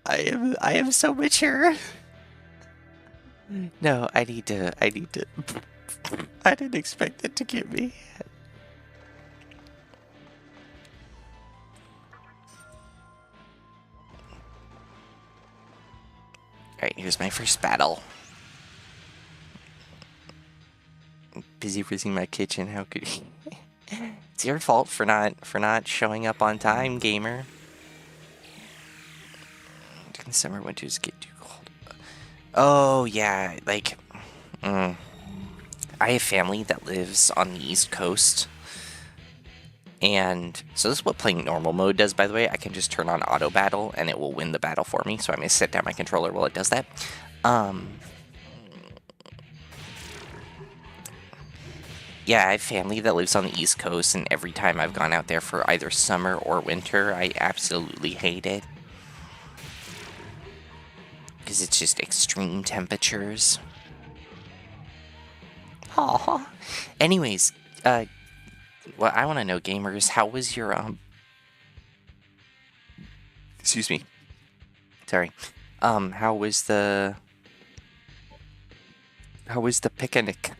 I am so mature. No, I need to. I didn't expect it to get me. Alright, here's my first battle. Busy fixing my kitchen, how could you? It's your fault for not showing up on time, gamer. During the summer, winters get too cold. Oh yeah, like, I have family that lives on the East Coast, and so this is what playing normal mode does. By the way, I can just turn on auto battle, and it will win the battle for me. So I'm gonna set down my controller while it does that. Yeah, I have family that lives on the East Coast, and every time I've gone out there for either summer or winter, I absolutely hate it. Because it's just extreme temperatures. Aww. Anyways, well, I want to know, gamers, how was your, excuse me. Sorry. How was the picnic?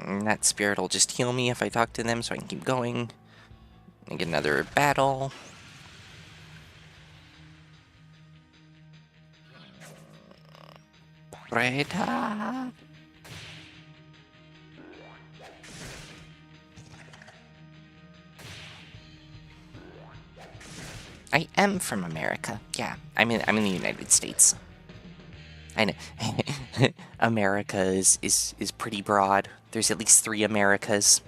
That spirit will just heal me if I talk to them so I can keep going. And get another battle. Preta. I am from America. Yeah, I'm in the United States. I know. America is pretty broad. There's at least 3 Americas.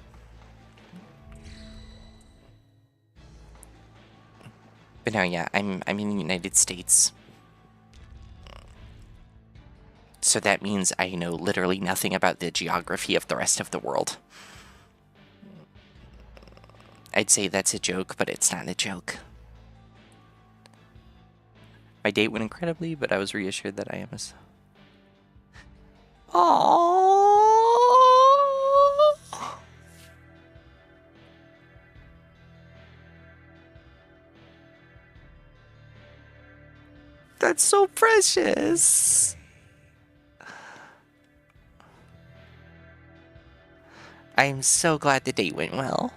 But no, yeah, I'm in the United States. So that means I know literally nothing about the geography of the rest of the world. I'd say that's a joke, but it's not a joke. My date went incredibly, but I was reassured that I am a... Aww. That's so precious. I am so glad the date went well.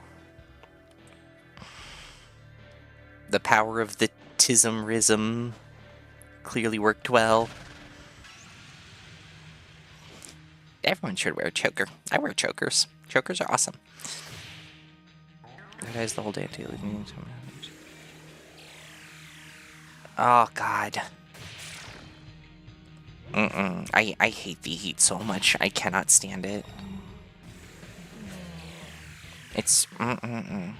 The power of the tism-rism clearly worked well. Everyone should wear a choker. I wear chokers. Chokers are awesome. That is the whole day until you. Oh god. I hate the heat so much. I cannot stand it. It's I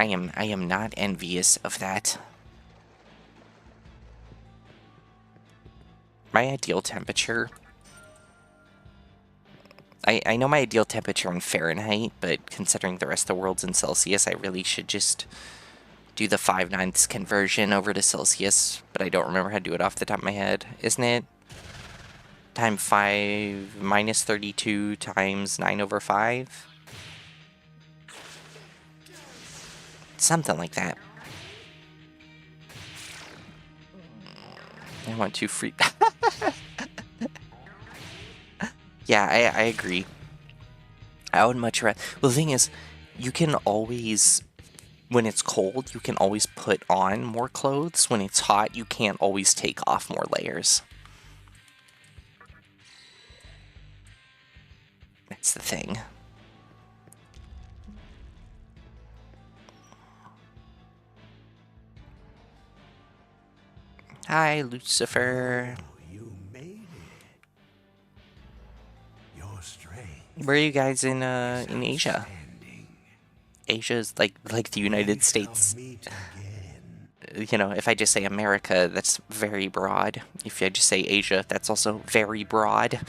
am not envious of that. My ideal temperature... I know my ideal temperature in Fahrenheit, but considering the rest of the world's in Celsius, I really should just do the 5/9 conversion over to Celsius, but I don't remember how to do it off the top of my head. Isn't it? Time 5 minus 32 times 9/5? Something like that. I want to free... Yeah, I agree. I would much rather... Well, the thing is, you can always... When it's cold, you can always put on more clothes. When it's hot, you can't always take off more layers. That's the thing. Hi, Lucifer.
You made it. Your strength.
Where are you guys in Asia? Asia is like the United States. You know, if I just say America, that's very broad. If I just say Asia, that's also very broad.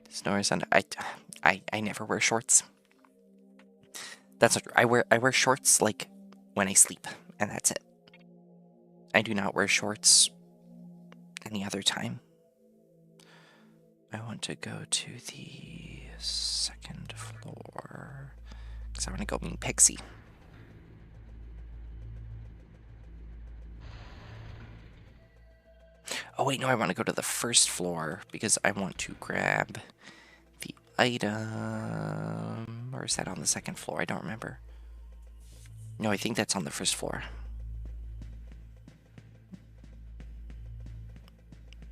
Snores on. I never wear shorts. That's what I wear shorts like when I sleep, and that's it. I do not wear shorts any other time. I want to go to the 2nd floor because I want to go meet Pixie. Oh wait, no, I want to go to the first floor because I want to grab the item. Or is that on the second floor? I don't remember. No, I think that's on the first floor.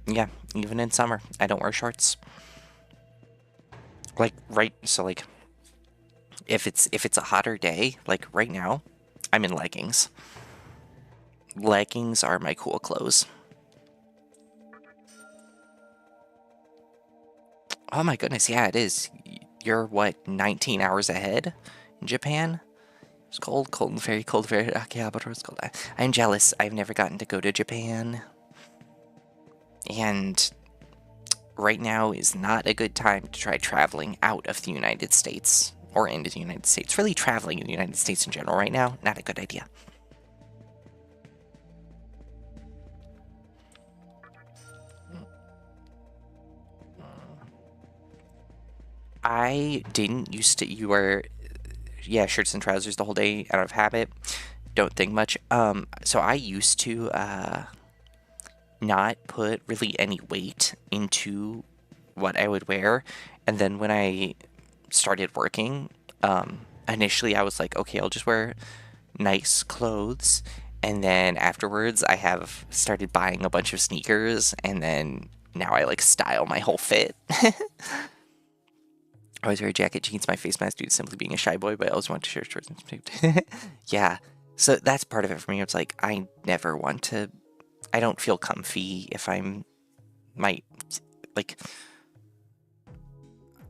Yeah, even in summer, I don't wear shorts. Like, right, so like, if it's a hotter day, like right now, I'm in leggings. Leggings are my cool clothes. Oh my goodness, yeah, it is. You're, what, 19 hours ahead in Japan? It's cold, cold, and very cold, very Akihabara is cold. I'm jealous. I've never gotten to go to Japan. And right now is not a good time to try traveling out of the United States or into the United States. Really traveling in the United States in general right now, not a good idea. I didn't used to, you were, yeah, shirts and trousers the whole day out of habit. Don't think much. So I used to, not put really any weight into what I would wear. And then when I started working, initially I was like, okay, I'll just wear nice clothes. And then afterwards I have started buying a bunch of sneakers, and then now I like style my whole fit. I always wear a jacket, jeans, my face mask due to simply being a shy boy, but I always want to share shorts and yeah. So that's part of it for me. It's like I never want to, I don't feel comfy if I'm like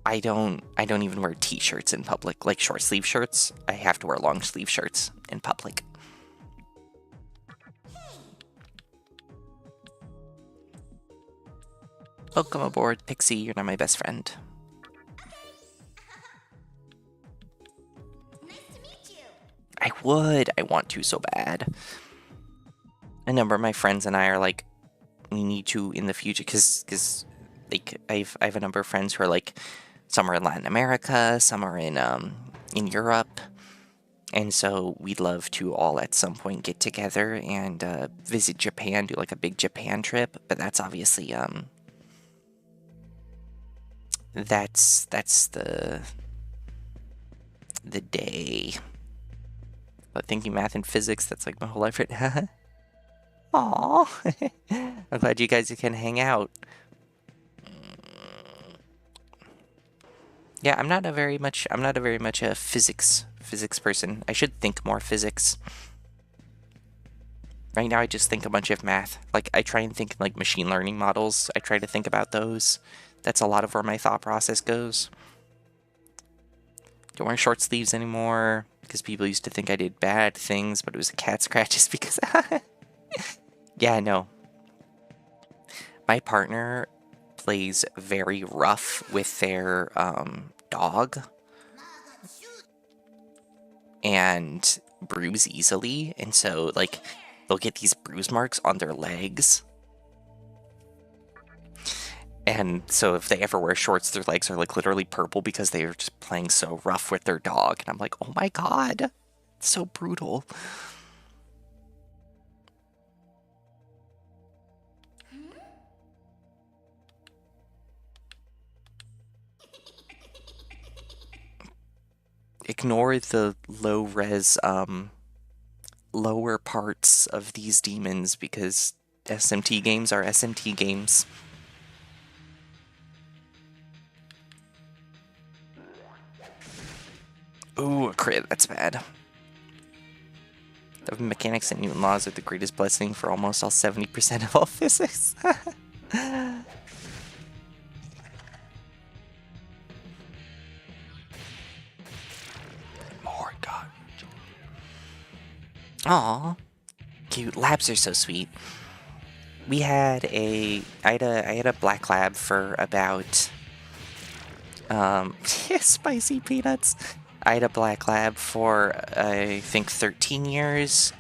I don't even wear t-shirts in public, like short sleeve shirts. I have to wear long sleeve shirts in public. Welcome aboard, Pixie. You're not my best friend. I would. I want to so bad. A number of my friends and I are like, we need to in the future, because like I have a number of friends who are like, some are in Latin America, some are in Europe, and so we'd love to all at some point get together and visit Japan, do like a big Japan trip. But that's obviously that's the day. But thinking math and physics, that's like my whole life right now. Aww. I'm glad you guys can hang out. Yeah, I'm not a very much a physics person. I should think more physics. Right now I just think a bunch of math. Like I try and think like machine learning models. I try to think about those. That's a lot of where my thought process goes. Don't wear short sleeves anymore because people used to think I did bad things, but it was a cat scratch just because. Yeah, no. My partner plays very rough with their dog and bruise easily, and so like they'll get these bruise marks on their legs. And so if they ever wear shorts, their legs are like literally purple because they are just playing so rough with their dog. And I'm like, oh my god, it's so brutal. Ignore the low-res, lower parts of these demons because SMT games are SMT games. Ooh, a crit, that's bad. The mechanics and Newton laws are the greatest blessing for almost all 70% of all physics. More god. Aw, cute. Labs are so sweet. I had a black lab for about spicy peanuts. I had a black lab for I think 13 years,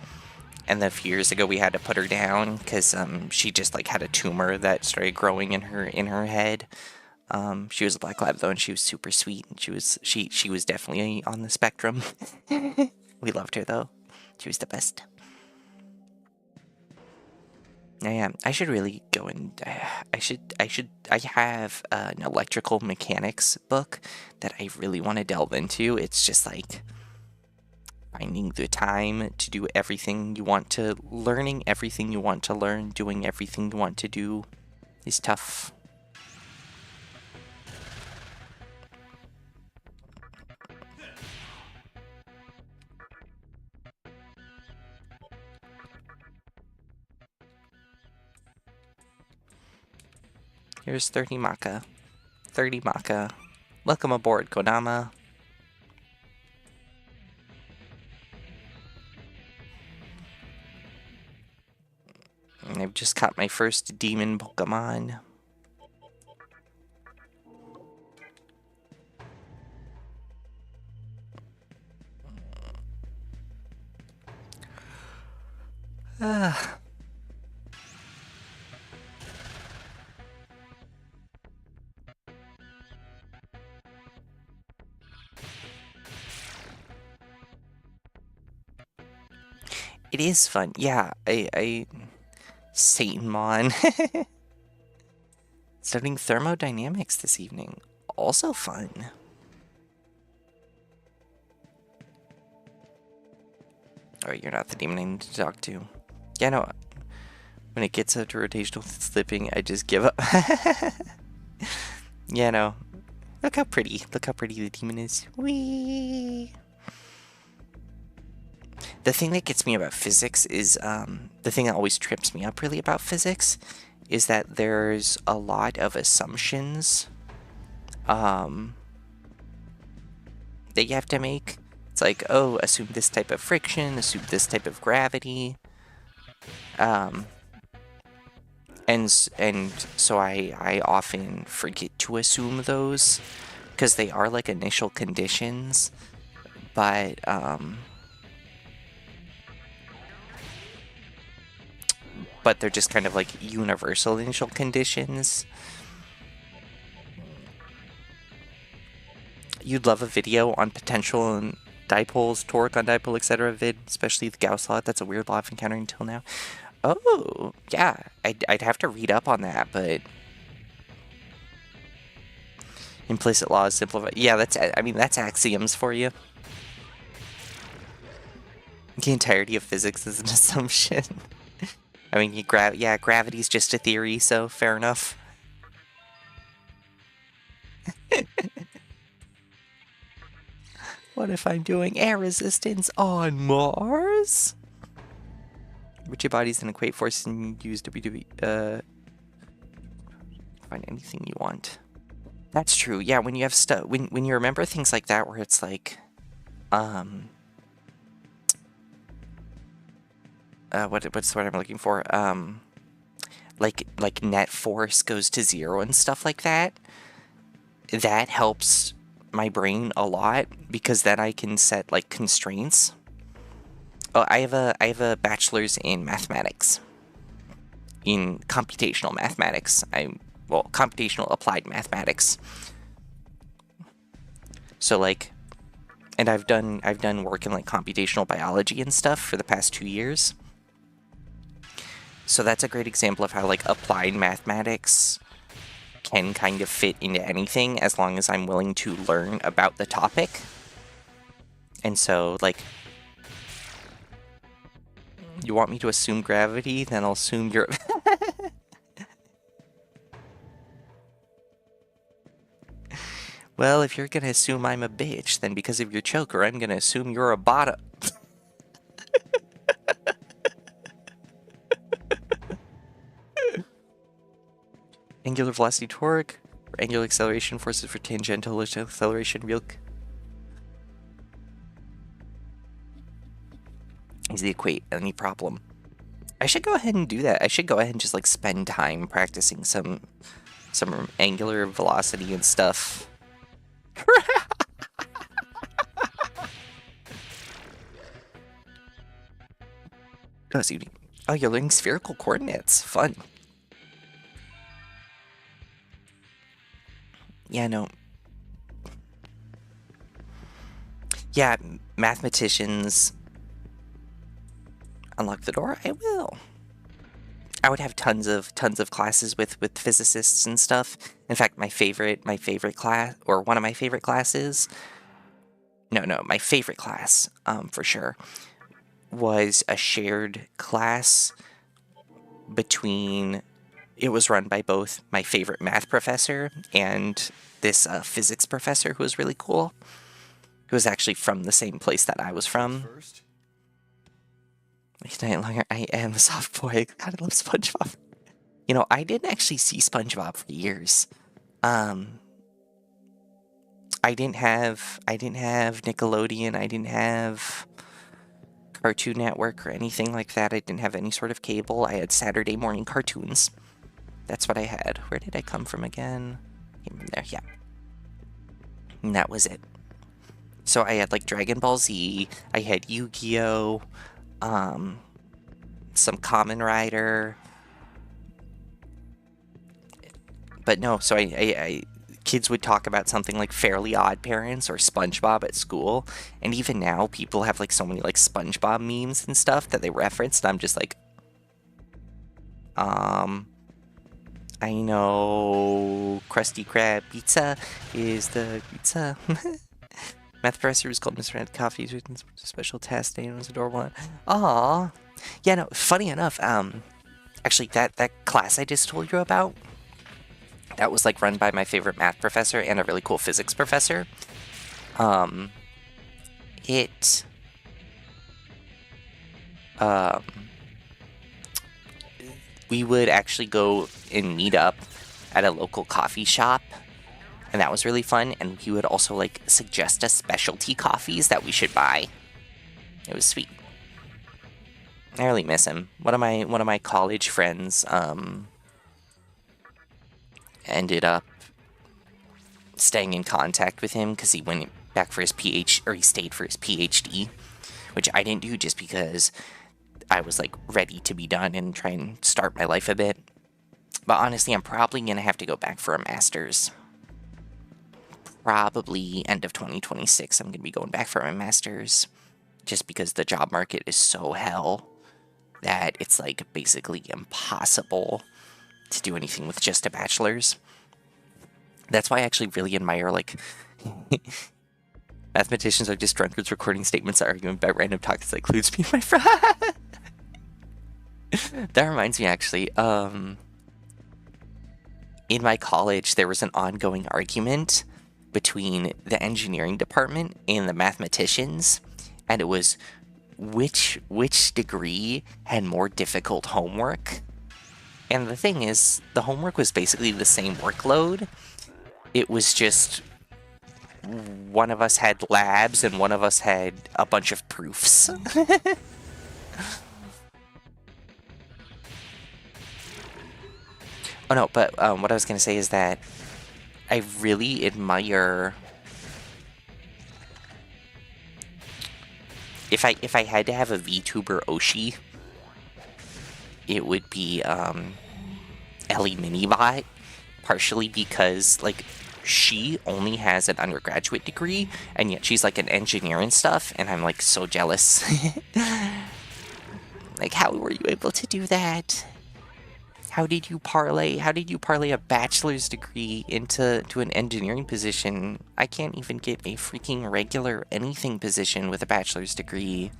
and a few years ago we had to put her down because she just like had a tumor that started growing in her head. She was a black lab though, and she was super sweet, and she was definitely on the spectrum. We loved her though. She was the best. Yeah, I should really go and I have an electrical mechanics book that I really want to delve into. It's just like finding the time to do everything you want to, learning everything you want to learn, doing everything you want to do is tough. Here's 30 Maka. 30 Maka. Welcome aboard, Kodama. And I've just caught my first demon Pokemon. It is fun. Yeah, I Satanmon. Studying thermodynamics this evening. Also fun. Alright, you're not the demon I need to talk to. Yeah, no. When it gets up to rotational slipping, I just give up. Yeah, no. Look how pretty. Look how pretty the demon is. Whee! The thing that gets me about physics is, the thing that always trips me up really about physics is that there's a lot of assumptions that you have to make. It's like, oh, assume this type of friction, assume this type of gravity. And so I often forget to assume those because they are like initial conditions, but they're just kind of like universal initial conditions. You'd love a video on potential and dipoles, torque on dipole, etc. vid, especially the Gauss law. That's a weird law I've encountered until now. Oh, yeah, I'd have to read up on that, but implicit laws simplify. Yeah, that's axioms for you. The entirety of physics is an assumption. I mean, gravity's just a theory, so fair enough. What if I'm doing air resistance on Mars? Which your body's an equate force and use WW, find anything you want. That's true. Yeah, when you have stuff, when you remember things like that, where it's like, what's what I'm looking for? Like net force goes to 0 and stuff like that. That helps my brain a lot because then I can set like constraints. Oh, I have a bachelor's in mathematics, in computational mathematics. Computational applied mathematics. So like, and I've done work in like computational biology and stuff for the past 2 years. So that's a great example of how like applied mathematics can kind of fit into anything as long as I'm willing to learn about the topic. And so like, you want me to assume gravity, then I'll assume you're... Well, if you're gonna assume I'm a bitch, then because of your choker, I'm gonna assume you're a bottom. Angular velocity torque, or angular acceleration forces for tangential acceleration real... Is the equate any problem? I should go ahead and do that. I should go ahead and just like spend time practicing some angular velocity and stuff. Oh, you're learning spherical coordinates. Fun. Yeah, no. Yeah, mathematicians... Unlock the door? I will. I would have tons of classes with physicists and stuff. In fact, my favorite class, or one of my favorite classes, my favorite class, for sure, was a shared class between. It was run by both my favorite math professor and this physics professor who was really cool. Who was actually from the same place that I was from.
First,
It's night longer. I am a soft boy. God, I love SpongeBob. I didn't actually see SpongeBob for years. I didn't have Nickelodeon. I didn't have Cartoon Network or anything like that. I didn't have any sort of cable. I had Saturday morning cartoons. That's what I had. Where did I come from again? Came from there, yeah. And that was it. So I had like Dragon Ball Z. I had Yu-Gi-Oh! Some Kamen Rider. But no, so I kids would talk about something like Fairly Odd Parents or SpongeBob at school, and even now people have like so many like SpongeBob memes and stuff that they referenced, and I'm just like, I know Krusty Krab pizza is the pizza. Math professor was called Mr. Red Coffee. He's written special test. Name was adorable. Aw, yeah. No, funny enough. Actually, that class I just told you about, that was like run by my favorite math professor and a really cool physics professor. We would actually go and meet up at a local coffee shop. And that was really fun, and he would also, like, suggest us specialty coffees that we should buy. It was sweet. I really miss him. One of my college friends, ended up staying in contact with him because he went back for his he stayed for his PhD, which I didn't do just because I was, like, ready to be done and try and start my life a bit. But honestly, I'm probably gonna have to go back for a master's. Probably end of 2026, I'm going to be going back for my master's, just because the job market is so hell that it's like basically impossible to do anything with just a bachelor's. That's why I actually really admire, like, mathematicians are just drunkards recording statements, arguing about random topics that includes me and my friend. That reminds me, actually, in my college, there was an ongoing argument between the engineering department and the mathematicians, and it was which degree had more difficult homework. And the thing is, the homework was basically the same workload. It was just one of us had labs and one of us had a bunch of proofs. Oh no, but what I was gonna say is that I really admire. If I had to have a VTuber Oshi, it would be Ellie Minibot, partially because like she only has an undergraduate degree and yet she's like an engineer and stuff, and I'm like so jealous. Like, how were you able to do that? How did you parlay a bachelor's degree into an engineering position? I can't even get a freaking regular anything position with a bachelor's degree.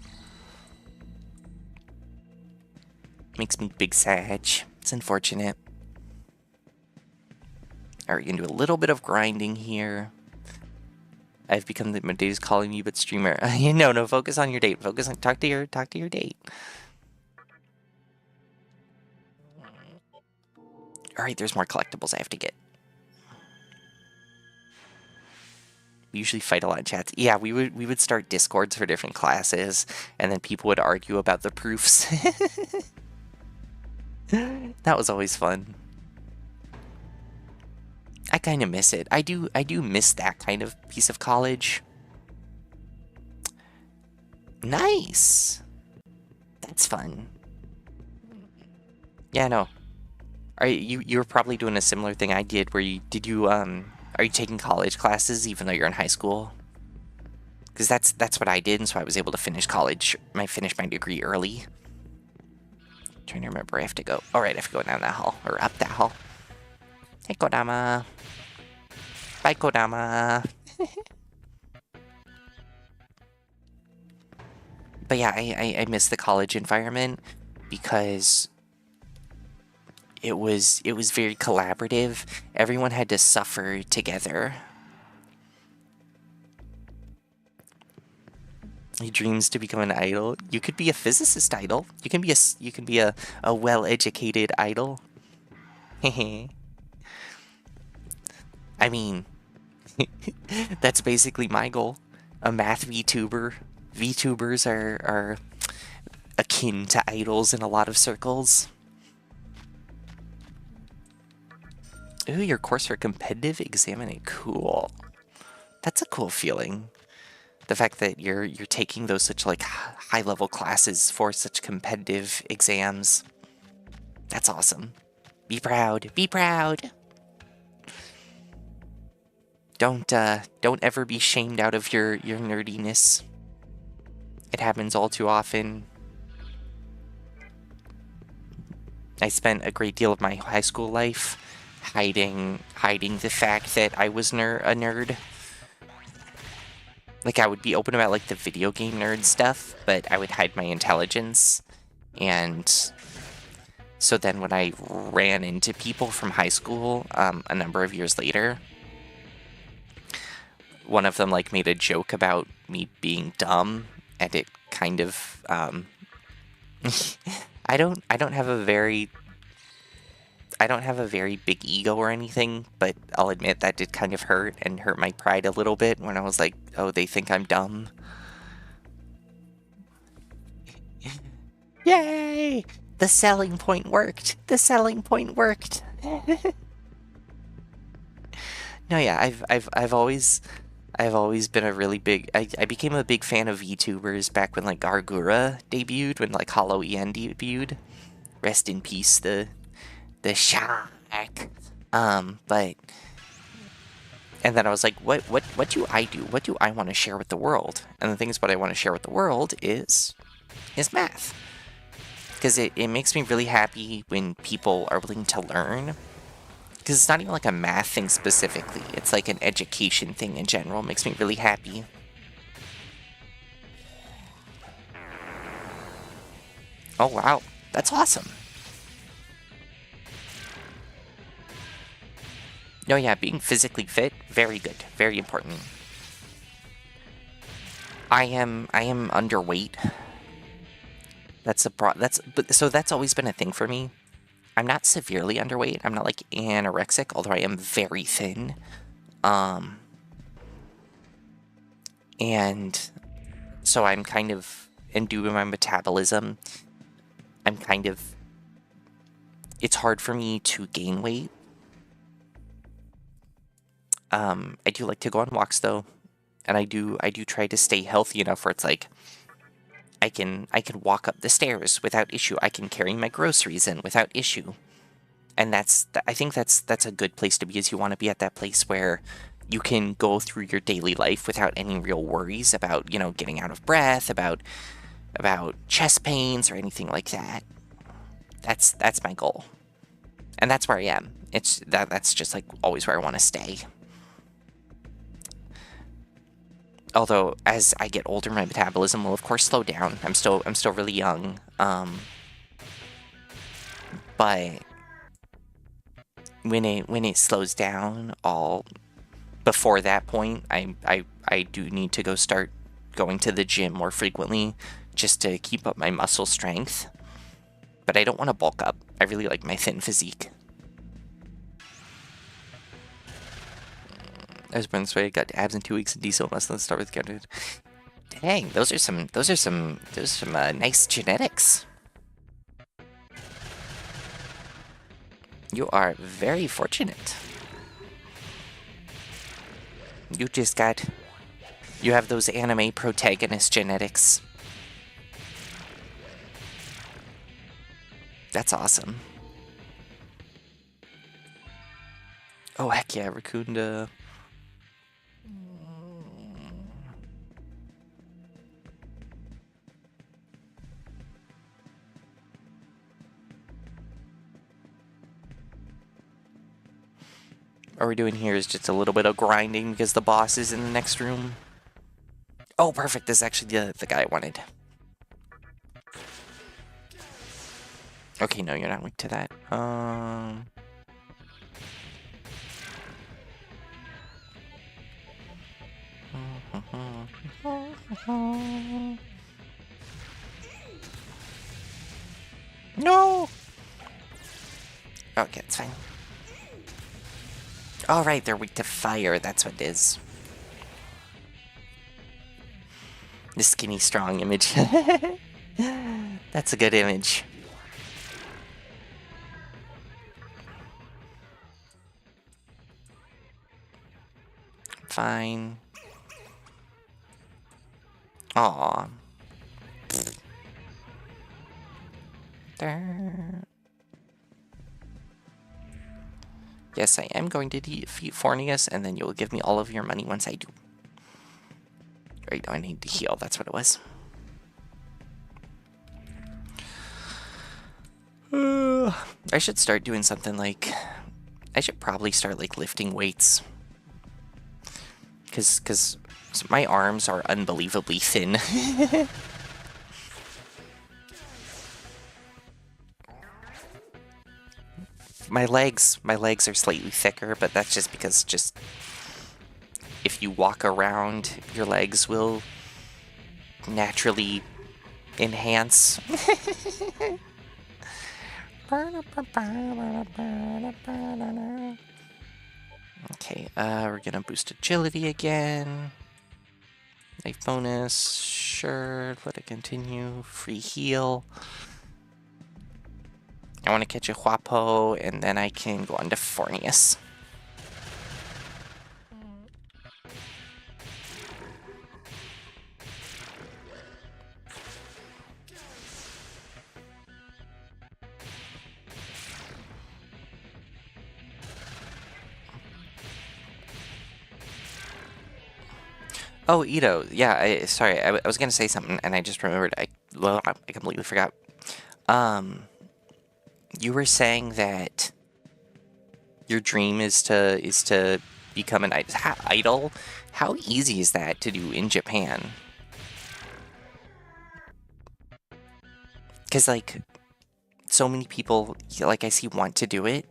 Makes me big sad. It's unfortunate. Alright, we're gonna do a little bit of grinding here. I've become my date is calling me, but streamer. No, focus on your date. Talk to your date. Alright, there's more collectibles I have to get. We usually fight a lot in chats. Yeah, we would start discords for different classes, and then people would argue about the proofs. That was always fun. I kind of miss it. I do miss that kind of piece of college. Nice. That's fun. Yeah, no. You're probably doing a similar thing I did, where are you taking college classes even though you're in high school? Because that's what I did, and so I was able to finish my degree early. Trying to remember where I have to go. Alright, I have to go down that hall. Or up that hall. Hey, Kodama. Bye, Kodama. But yeah, I miss the college environment because it was very collaborative. Everyone had to suffer together. He dreams to become an idol. You could be a physicist idol. You can be a well-educated idol. I mean, that's basically my goal. A math VTuber. VTubers are akin to idols in a lot of circles. Ooh, your course for competitive examining. Cool. That's a cool feeling. The fact that you're taking those such like high level classes for such competitive exams. That's awesome. Be proud. Be proud. Don't ever be shamed out of your nerdiness. It happens all too often. I spent a great deal of my high school life hiding the fact that I was a nerd. Like, I would be open about, like, the video game nerd stuff, but I would hide my intelligence. And so then when I ran into people from high school a number of years later, one of them, like, made a joke about me being dumb, and it kind of, I don't have a very big ego or anything, but I'll admit that did kind of hurt my pride a little bit when I was like, oh, they think I'm dumb. Yay! The selling point worked! The selling point worked! No, yeah, I've always been a really big... I became a big fan of VTubers back when, like, Gargura debuted, when, like, Hollow EN debuted. Rest in peace, the shark. But... And then I was like, what do I do? What do I want to share with the world? And the thing is, what I want to share with the world is math. Because it makes me really happy when people are willing to learn. Because it's not even like a math thing specifically. It's like an education thing in general. It makes me really happy. Oh, wow. That's awesome. No, yeah, being physically fit, very good. Very important. I am underweight. So that's always been a thing for me. I'm not severely underweight. I'm not like anorexic, although I am very thin. And so I'm kind of, and due to my metabolism, it's hard for me to gain weight. I do like to go on walks though, and I do try to stay healthy enough where it's like I can walk up the stairs without issue. I can carry my groceries in without issue. And I think that's a good place to be, is you want to be at that place where you can go through your daily life without any real worries about, getting out of breath, about chest pains or anything like that. That's my goal. And that's where I am. That's just like always where I want to stay. Although as I get older, my metabolism will of course slow down. I'm still really young. But when it slows down, before that point, I do need to start going to the gym more frequently just to keep up my muscle strength. But I don't want to bulk up. I really like my thin physique. I was born this way. Got abs in 2 weeks and diesel less than the start with counted. Dang, those are some nice genetics. You are very fortunate. You have those anime protagonist genetics. That's awesome. Oh, heck yeah, Raccoon. All we're doing here is just a little bit of grinding because the boss is in the next room. Oh, perfect. This is actually the guy I wanted. Okay, no, you're not weak to that. No! Okay, it's fine. Alright, they're weak to fire. That's what it is. The skinny, strong image. That's a good image. Fine. Aww. There. Yes, I am going to defeat Fornius, and then you'll give me all of your money once I do. Right, I need to heal, that's what it was. I should start doing something like... I should probably start, like, lifting weights. Because my arms are unbelievably thin. My legs are slightly thicker, but that's just because if you walk around, your legs will naturally enhance. Okay, we're gonna boost agility again. Life bonus, sure, let it continue. Free heal. I want to catch a Huapo, and then I can go on to Fornius. Oh, Ito. Yeah, sorry. I was going to say something, and I just remembered. I completely forgot. You were saying that your dream is to become an idol. How easy is that to do in Japan? Because, like, so many people, like, I see want to do it,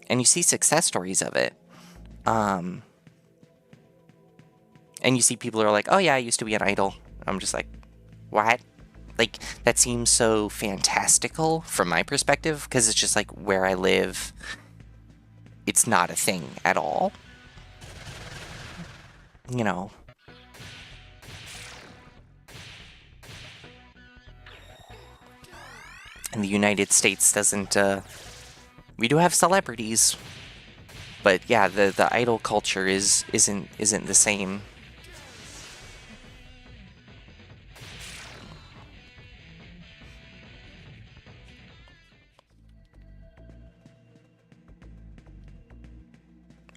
and you see success stories of it. And you see people who are like, oh yeah, I used to be an idol. I'm just like, what? Like, that seems so fantastical from my perspective, because it's just like where I live, it's not a thing at all. You know. And the United States doesn't, we do have celebrities, but yeah, the idol culture isn't the same.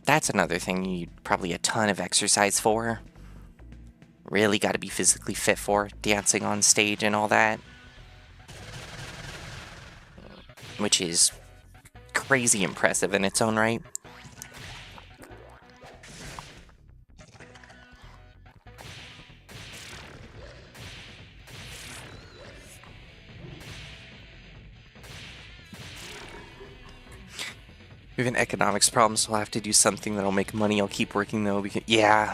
That's another thing you need probably a ton of exercise for. Really got to be physically fit for dancing on stage and all that. Which is crazy impressive in its own right. We have an economics problem, so I'll have to do something that'll make money. I'll keep working though, because yeah.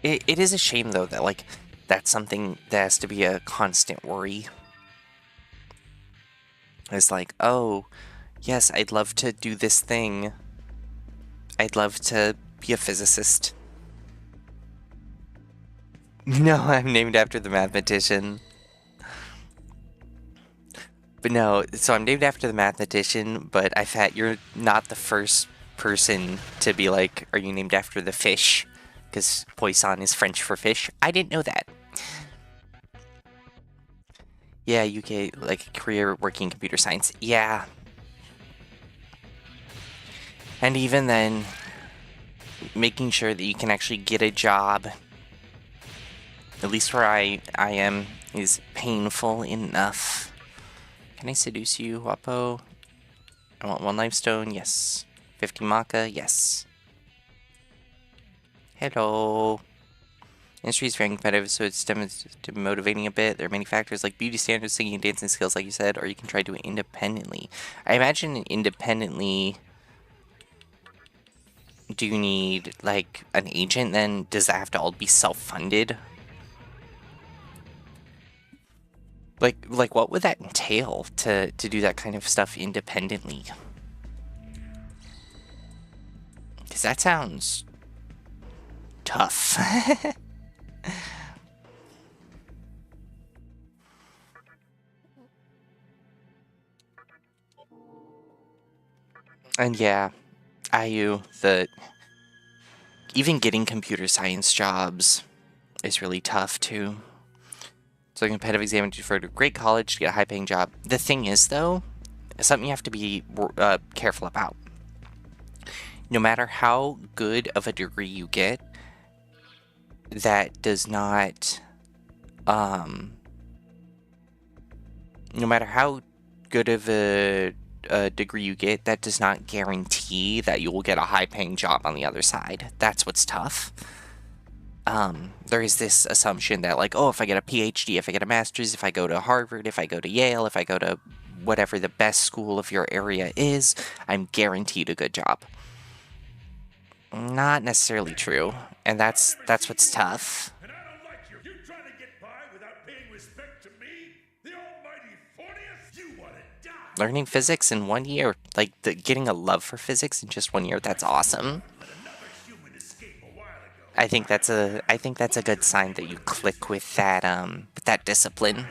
It is a shame though that like that's something that has to be a constant worry. It's like, oh, yes, I'd love to do this thing. I'd love to be a physicist. No, I'm named after the mathematician. But no, so I'm named after the mathematician, but you're not the first person to be like, are you named after the fish? Because Poisson is French for fish. I didn't know that. Yeah, UK, like, career working computer science. Yeah. And even then, making sure that you can actually get a job, at least where I am, is painful enough. Can I seduce you, Wapo? I want 1 lifestone, yes. 50 maca, yes. Hello. Industry is very competitive, so it's demotivating a bit. There are many factors like beauty standards, singing and dancing skills, like you said, or you can try doing it independently. I imagine independently, do you need, like, an agent then? Does that have to all be self-funded? Like, what would that entail to do that kind of stuff independently? Because that sounds tough. And yeah, even getting computer science jobs is really tough too. So a competitive exam for a great college to get a high-paying job. The thing is, though, something you have to be careful about. No matter how good of a degree you get, that does not, no matter how good of a degree you get, that does not guarantee that you will get a high-paying job on the other side. That's what's tough. There is this assumption that, like, oh, if I get a PhD, if I get a master's, if I go to Harvard, if I go to Yale, if I go to whatever the best school of your area is, I'm guaranteed a good job. Not necessarily true, and that's what's tough.
And I don't like you. You trying to get by without paying respect to me? The almighty Fortius? You want to die.
Learning physics in 1 year, like getting a love for physics in just 1 year, that's awesome. I think that's a good sign that you click with that discipline.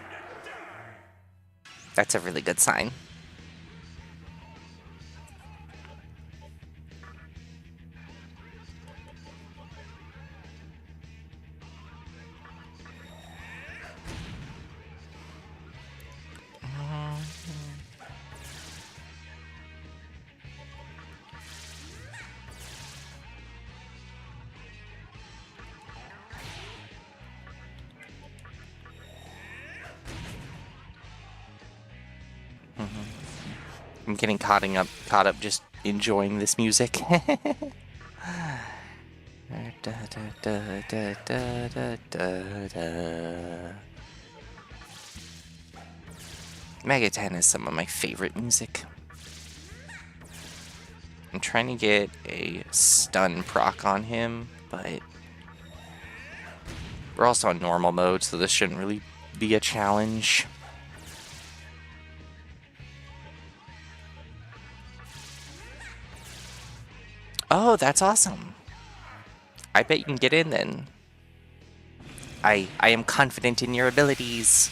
That's a really good sign. I'm getting caught up just enjoying this music. Mega 10 is some of my favorite music. I'm trying to get a stun proc on him, but we're also on normal mode, so this shouldn't really be a challenge. Oh, that's awesome. I bet you can get in then. I am confident in your abilities.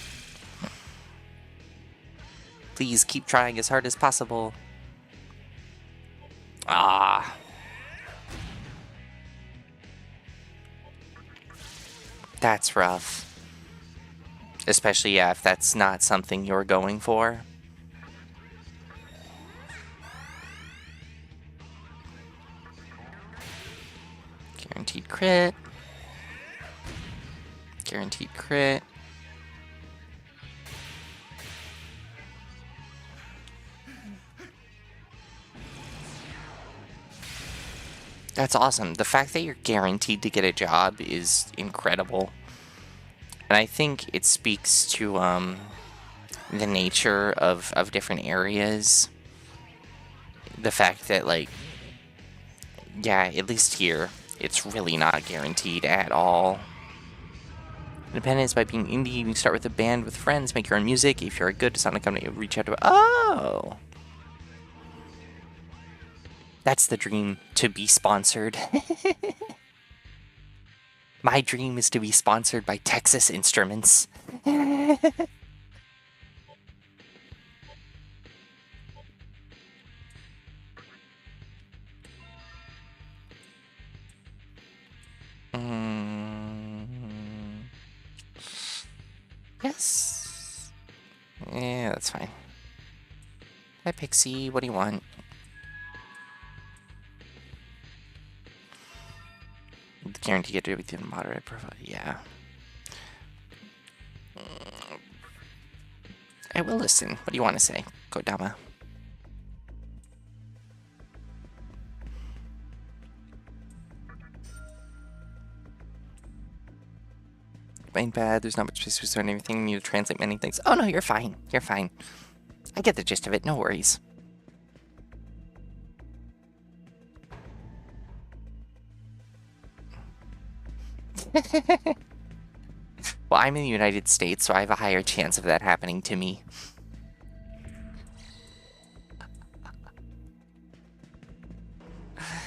Please keep trying as hard as possible. Ah. That's rough. Especially, yeah, if that's not something you're going for. Guaranteed crit. Guaranteed crit. That's awesome. The fact that you're guaranteed to get a job is incredible. And I think it speaks to the nature of different areas. The fact that, like, yeah, at least here, it's really not guaranteed at all. Independence by being indie, you can start with a band with friends, make your own music. If you're a good Sonic company, reach out to oh! That's the dream, to be sponsored. My dream is to be sponsored by Texas Instruments. Yes. Yeah, that's fine. Hi, Pixie. What do you want? Guarantee get to everything in moderate profile. Yeah. I will listen. What do you want to say, Kodama? bad. There's not much space for anything. You need to translate many things. Oh no, you're fine. You're fine. I get the gist of it. No worries. Well, I'm in the United States, so I have a higher chance of that happening to me.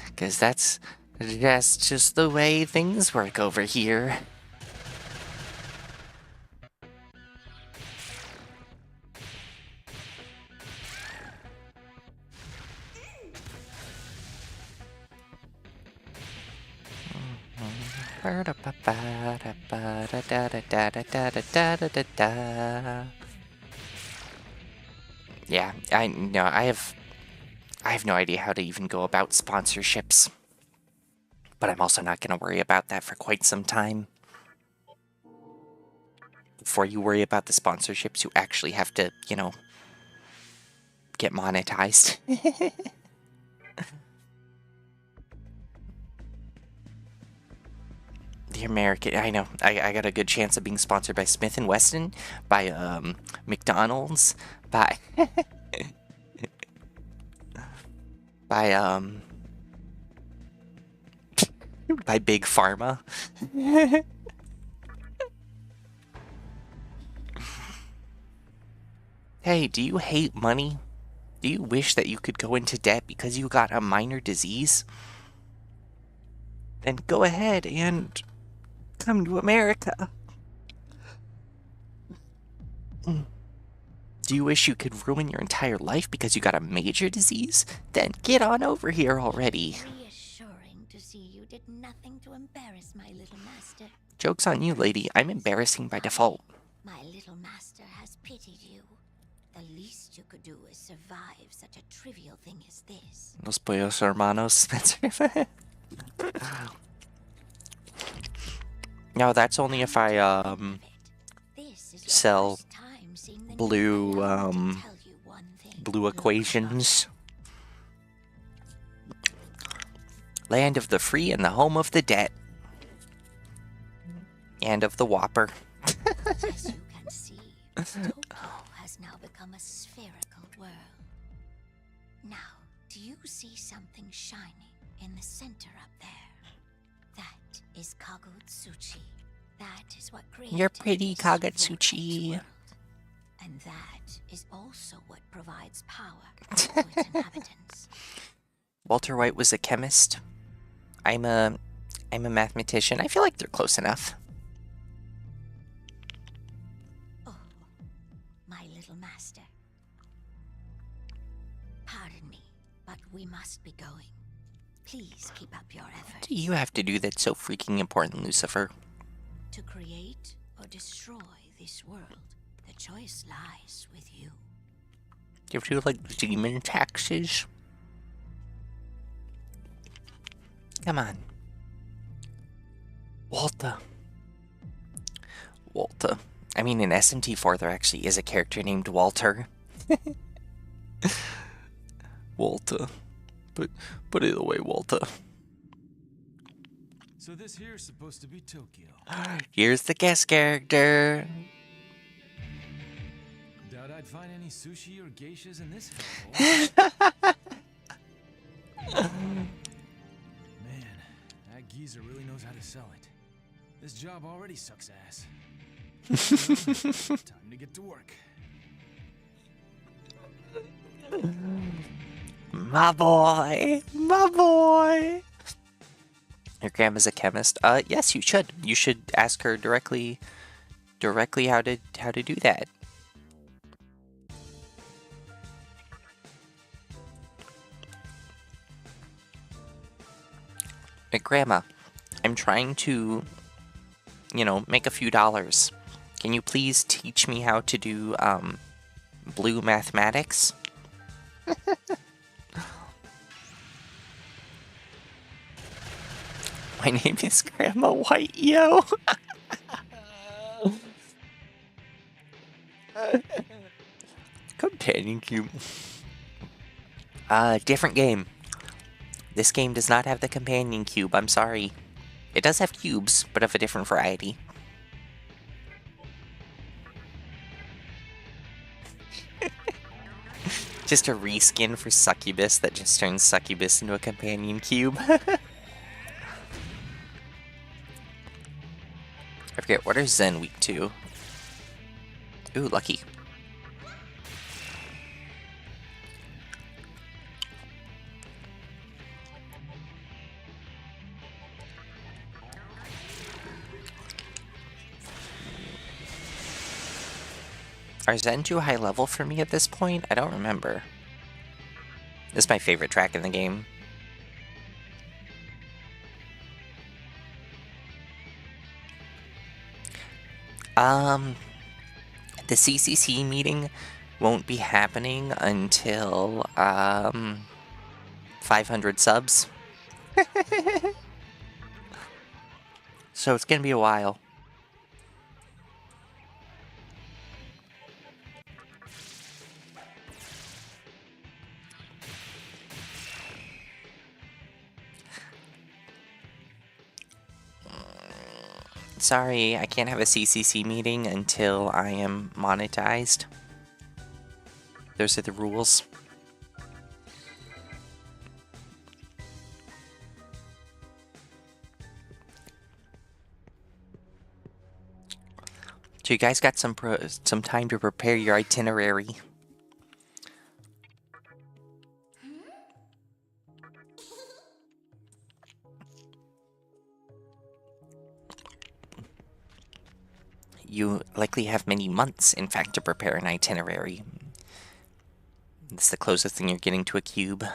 Because that's just the way things work over here. Yeah, I know. I have no idea how to even go about sponsorships. But I'm also not going to worry about that for quite some time. Before you worry about the sponsorships, you actually have to, you know, get monetized. The American, I know, I got a good chance of being sponsored by Smith & Wesson, by, McDonald's, by, by, by Big Pharma. Hey, do you hate money? Do you wish that you could go into debt because you got a minor disease? Then go ahead and come to America. Do you wish you could ruin your entire life because you got a major disease? Then get on over here already.
Reassuring to see you did nothing to embarrass my little master.
Joke's on you, lady. I'm embarrassing by default.
My little master has pitied you. The least you could do is survive such a trivial thing as this.
Los pollos hermanos, Spencer. No, that's only if I, sell blue, blue equations. Land of the free and the home of the debt. And of the Whopper.
As you can see, Tokyo has now become a spherical world. Now, do you see something shining in the center up there? That is Kagutsuchi. That is what created
You're pretty,
this
Kagutsuchi.
world. And that is also what provides power to its inhabitants.
Walter White was a chemist. I'm a mathematician. I feel like they're close enough.
Oh, my little master. Pardon me, but we must be going. Please keep up your efforts.
What do you have to do that's so freaking important, Lucifer?
To create or destroy this world, the choice lies with you.
Do you have to do, like, demon taxes? Come on. Walter. Walter. I mean, in SMT4, there actually is a character named Walter. Walter. But either way, Walter.
So this here's supposed to be Tokyo.
Here's the guest character.
Doubt I'd find any sushi or geishas in this hellhole. Man, that geezer really knows how to sell it. This job already sucks ass. Time to get to work.
My boy. My boy. Your grandma's a chemist. Yes, you should. You should ask her directly how to do that. Hey, Grandma, I'm trying to, make a few dollars. Can you please teach me how to do, blue mathematics? My name is Grandma White, yo. Companion cube. Different game. This game does not have the companion cube, I'm sorry. It does have cubes, but of a different variety. Just a reskin for Succubus that just turns Succubus into a companion cube. I forget, what are Zen weak to? Ooh, lucky. Are Zen too high level for me at this point? I don't remember. This is my favorite track in the game. The CCC meeting won't be happening until 500 subs. So it's gonna be a while. Sorry, I can't have a CCC meeting until I am monetized. Those are the rules. So you guys got some time to prepare your itinerary. You likely have many months, in fact, to prepare an itinerary. It's the closest thing you're getting to a cube.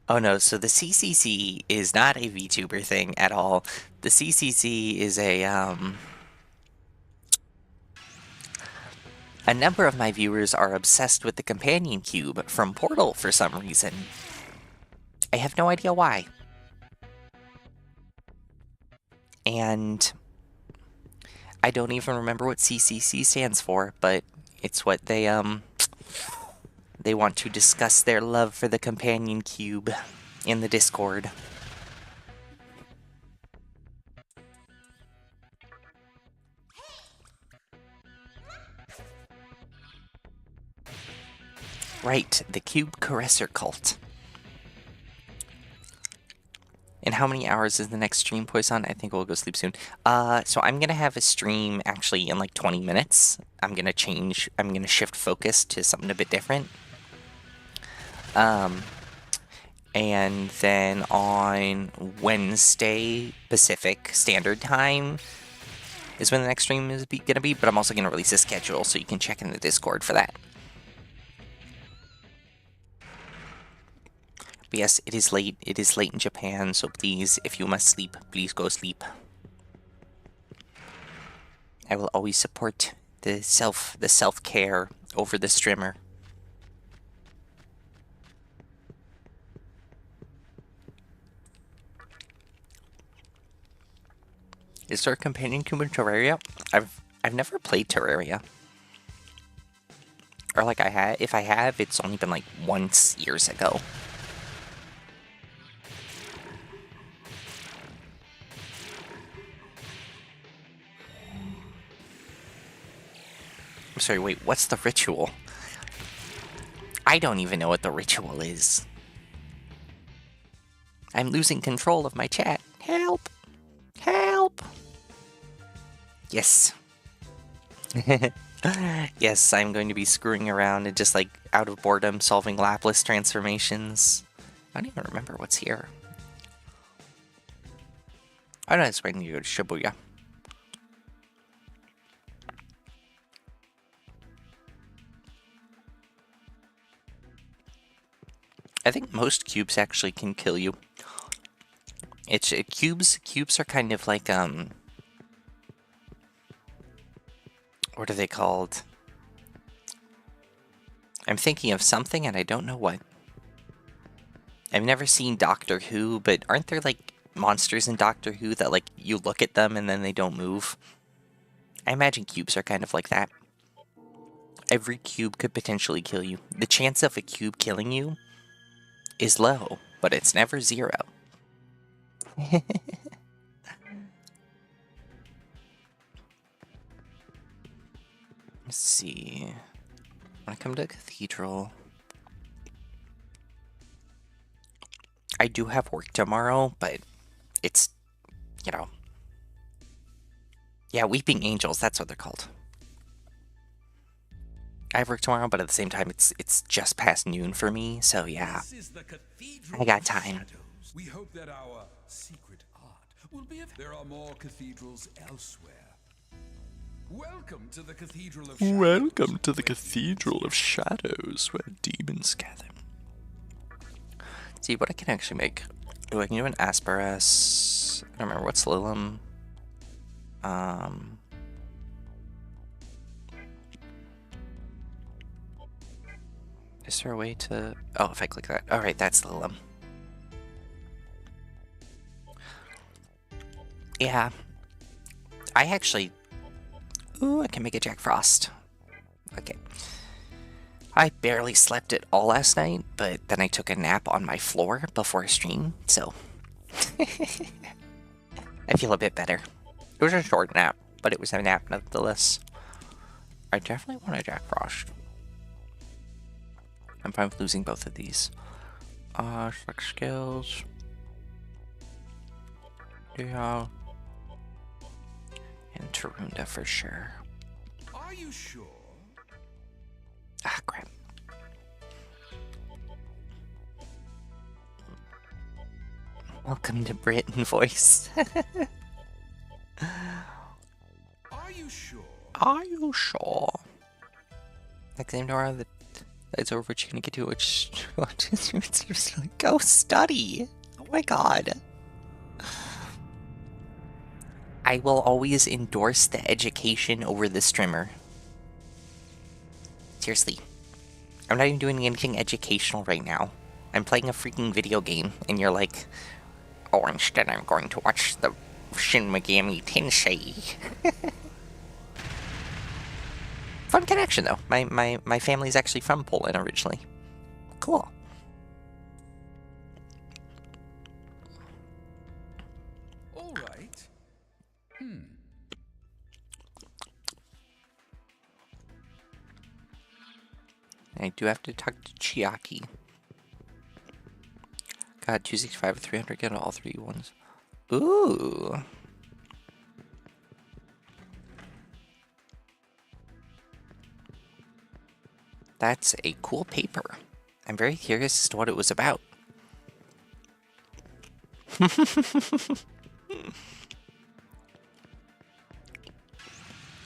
Oh no, so the CCC is not a VTuber thing at all. The CCC is a number of my viewers are obsessed with the companion cube from Portal for some reason. I have no idea why. And I don't even remember what CCC stands for, but it's what they want to discuss their love for the companion cube in the Discord. Right, the Cube Caresser Cult. And how many hours is the next stream, Poisson? I think we'll go sleep soon. So I'm gonna have a stream actually in like 20 minutes. I'm gonna shift focus to something a bit different. And then on Wednesday Pacific Standard Time is when the next stream is gonna be, but I'm also gonna release a schedule so you can check in the Discord for that. But yes, it is late. It is late in Japan, so please, if you must sleep, please go sleep. I will always support the self-care over the streamer. Is there a companion cube in Terraria? I've never played Terraria. Or like if I have, it's only been like once years ago. I'm sorry, wait, what's the ritual? I don't even know what the ritual is. I'm losing control of my chat. Help! Help! Yes. Yes, I'm going to be screwing around and just like out of boredom solving Laplace transformations. I don't even remember what's here. I know it's waiting to go to Shibuya. I think most cubes actually can kill you. Cubes are kind of like what are they called? I'm thinking of something and I don't know what. I've never seen Doctor Who, but aren't there like monsters in Doctor Who that like you look at them and then they don't move? I imagine cubes are kind of like that. Every cube could potentially kill you. The chance of a cube killing you is low, but it's never zero. Let's see. When I come to Cathedral, I do have work tomorrow, but it's, you know. Yeah, Weeping Angels, that's what they're called. I have work tomorrow, but at the same time, it's just past noon for me, so yeah. I got time.
We hope that our secret art will be if there are more cathedrals elsewhere. Welcome to the Cathedral of Shadows.
Welcome to the Cathedral of Shadows, where demons gather. See what I can actually make. Oh, I can do an Asperas. I don't remember what's Lilum. Is there a way to? Oh, if I click that. All right, that's Lilum. Yeah, I actually. Ooh, I can make a Jack Frost. Okay. I barely slept at all last night, but then I took a nap on my floor before stream, so I feel a bit better. It was a short nap, but it was a nap nonetheless. I definitely want a Jack Frost. I'm fine with losing both of these. Select skills. Yeah. And Tarunda for sure.
Are you sure?
Ah, crap. Welcome to Britain voice.
Are you sure?
Are you sure? Next time tomorrow, that's over what you're gonna get to, which it's just like, go study. Oh my god. I will always endorse the education over the streamer. Seriously. I'm not even doing anything educational right now. I'm playing a freaking video game, and you're like, oh, instead I'm going to watch the Shin Megami Tensei. Fun connection, though. My family's actually from Poland originally. Cool.
All right.
I do have to talk to Chiaki. God, 265 or 300, get all 3 ones. Ooh. That's a cool paper. I'm very curious as to what it was about.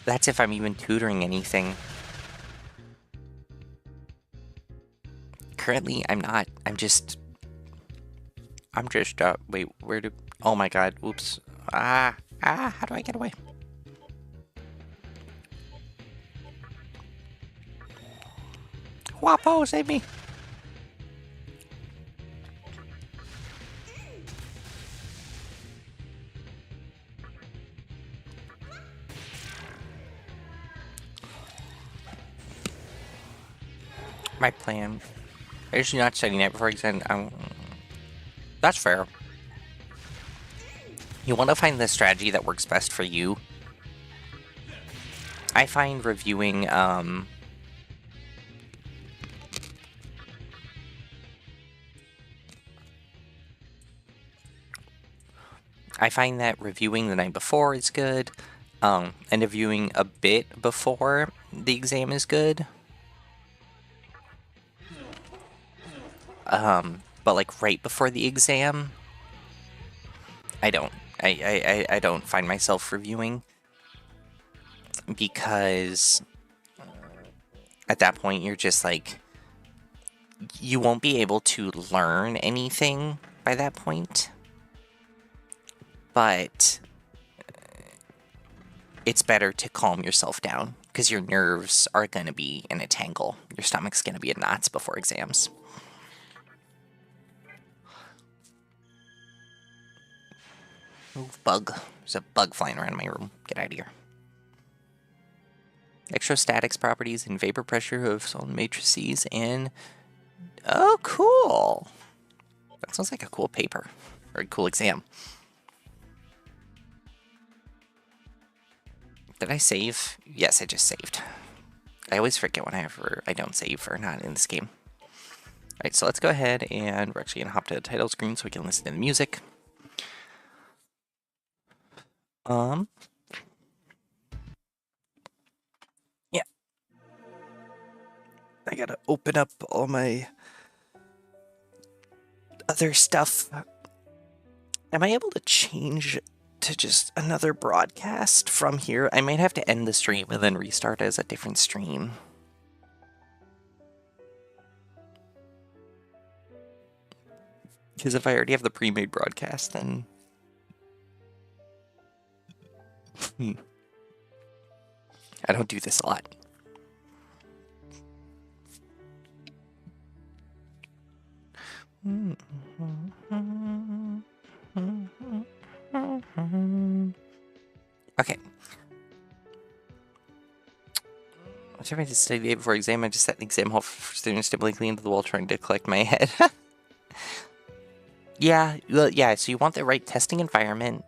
That's if I'm even tutoring anything. Currently, I'm not. I'm just, wait, where do, oh my god, oops. How do I get away? Wapo, save me! My plan. I usually not setting it before exam. That's fair. You want to find the strategy that works best for you. I find reviewing, I find that reviewing the night before is good, and reviewing a bit before the exam is good. But like right before the exam, I don't. I don't find myself reviewing, because at that point you're just like, you won't be able to learn anything by that point. But it's better to calm yourself down, because your nerves are going to be in a tangle. Your stomach's going to be in knots before exams. Move, bug. There's a bug flying around my room. Get out of here. Electrostatics properties and vapor pressure of solid matrices and... Oh, cool! That sounds like a cool paper. Or a cool exam. Did I save? Yes, I just saved. I always forget whenever I don't save or not in this game. Alright, so let's go ahead and we're actually going to hop to the title screen so we can listen to the music. Yeah. I gotta open up all my other stuff. Am I able to change to just another broadcast from here? I might have to end the stream and then restart as a different stream. Because if I already have the pre-made broadcast, then... I don't do this a lot. Okay. What's your to study the day before exam? I just sat in the exam hall for students to blankly into the wall trying to collect my head. Yeah, well, yeah, so you want the right testing environment.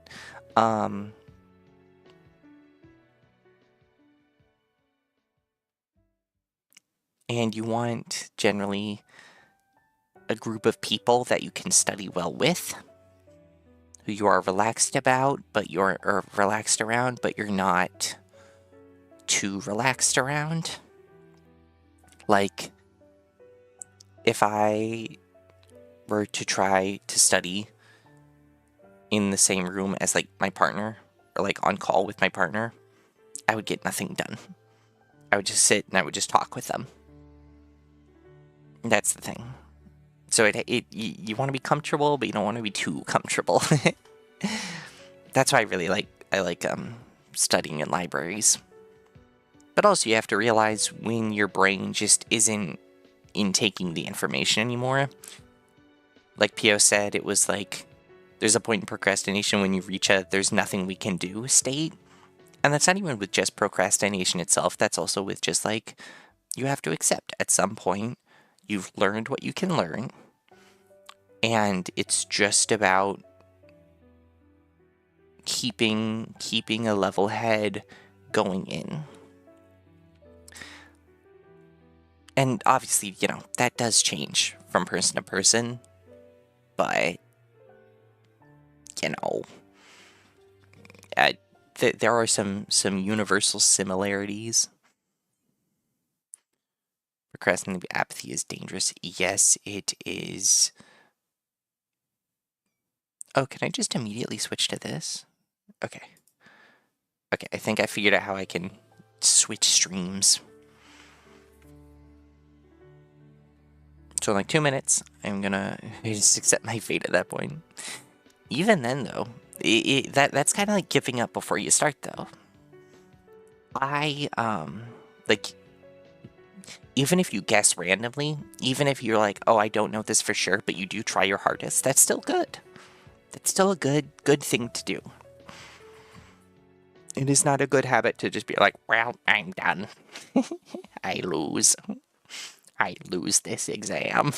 And you want, generally, a group of people that you can study well with, who you are relaxed about, but you're relaxed around, but you're not too relaxed around. Like, if I were to try to study in the same room as, like, my partner, or, like, on call with my partner, I would get nothing done. I would just sit and I would just talk with them. That's the thing. So you want to be comfortable, but you don't want to be too comfortable. That's why I like studying in libraries. But also you have to realize when your brain just isn't intaking the information anymore. Like Pio said, it was like there's a point in procrastination when you reach a there's nothing we can do state. And that's not even with just procrastination itself. That's also with just like you have to accept at some point you've learned what you can learn. And it's just about keeping a level head going in. And obviously, you know, that does change from person to person. But, you know, there are some universal similarities. Procrastinating apathy is dangerous. Yes, it is. Oh, can I just immediately switch to this? Okay. Okay, I think I figured out how I can switch streams. So in like 2 minutes, I'm gonna just accept my fate at that point. Even then, though, that's kind of like giving up before you start, though. Like, even if you guess randomly, even if you're like, oh, I don't know this for sure, but you do try your hardest, that's still good. That's still a good thing to do. It is not a good habit to just be like, well, I'm done. I lose this exam.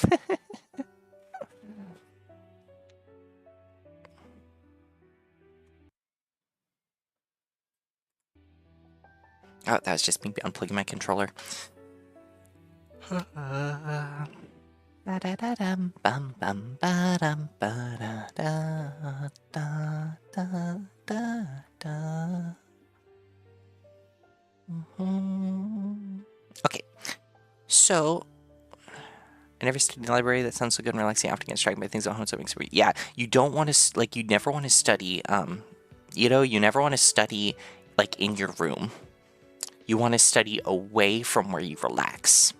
Oh, that was just me unplugging my controller. Okay, so I never studied in the library. That sounds so good and relaxing. I often get distracted by things at home, so it makes it. Yeah, you don't want to you never want to study. You never want to study like in your room. You want to study away from where you relax.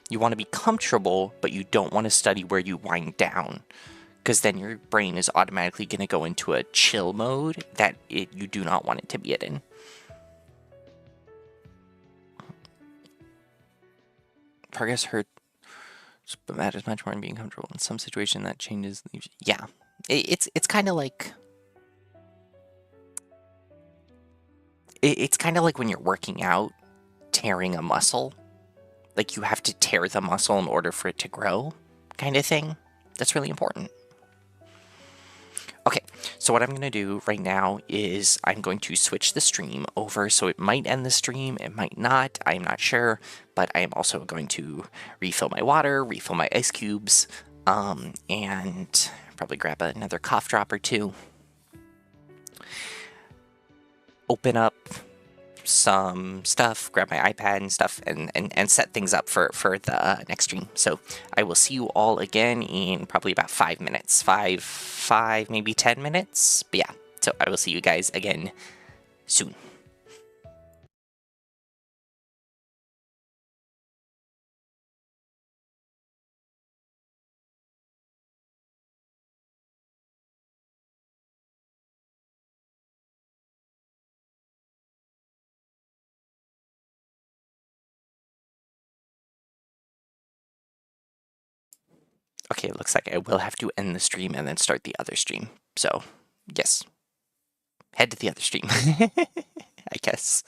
You want to be comfortable, but you don't want to study where you wind down, because then your brain is automatically going to go into a chill mode that you do not want it to be in. Progress hurts, but matters much more than being comfortable. In some situation, that changes. Yeah, it's kind of like it's kind of like when you're working out, tearing a muscle. Like, you have to tear the muscle in order for it to grow, kind of thing. That's really important. Okay, so what I'm going to do right now is I'm going to switch the stream over, so it might end the stream, it might not, I'm not sure, but I am also going to refill my water, refill my ice cubes, and probably grab another cough drop or two. Open up some stuff, grab my iPad and stuff, and set things up for the next stream. So I will see you all again in probably about 5 minutes. Five, maybe 10 minutes. But yeah, so I will see you guys again soon. Okay, it looks like I will have to end the stream and then start the other stream. So, yes. Head to the other stream, I guess.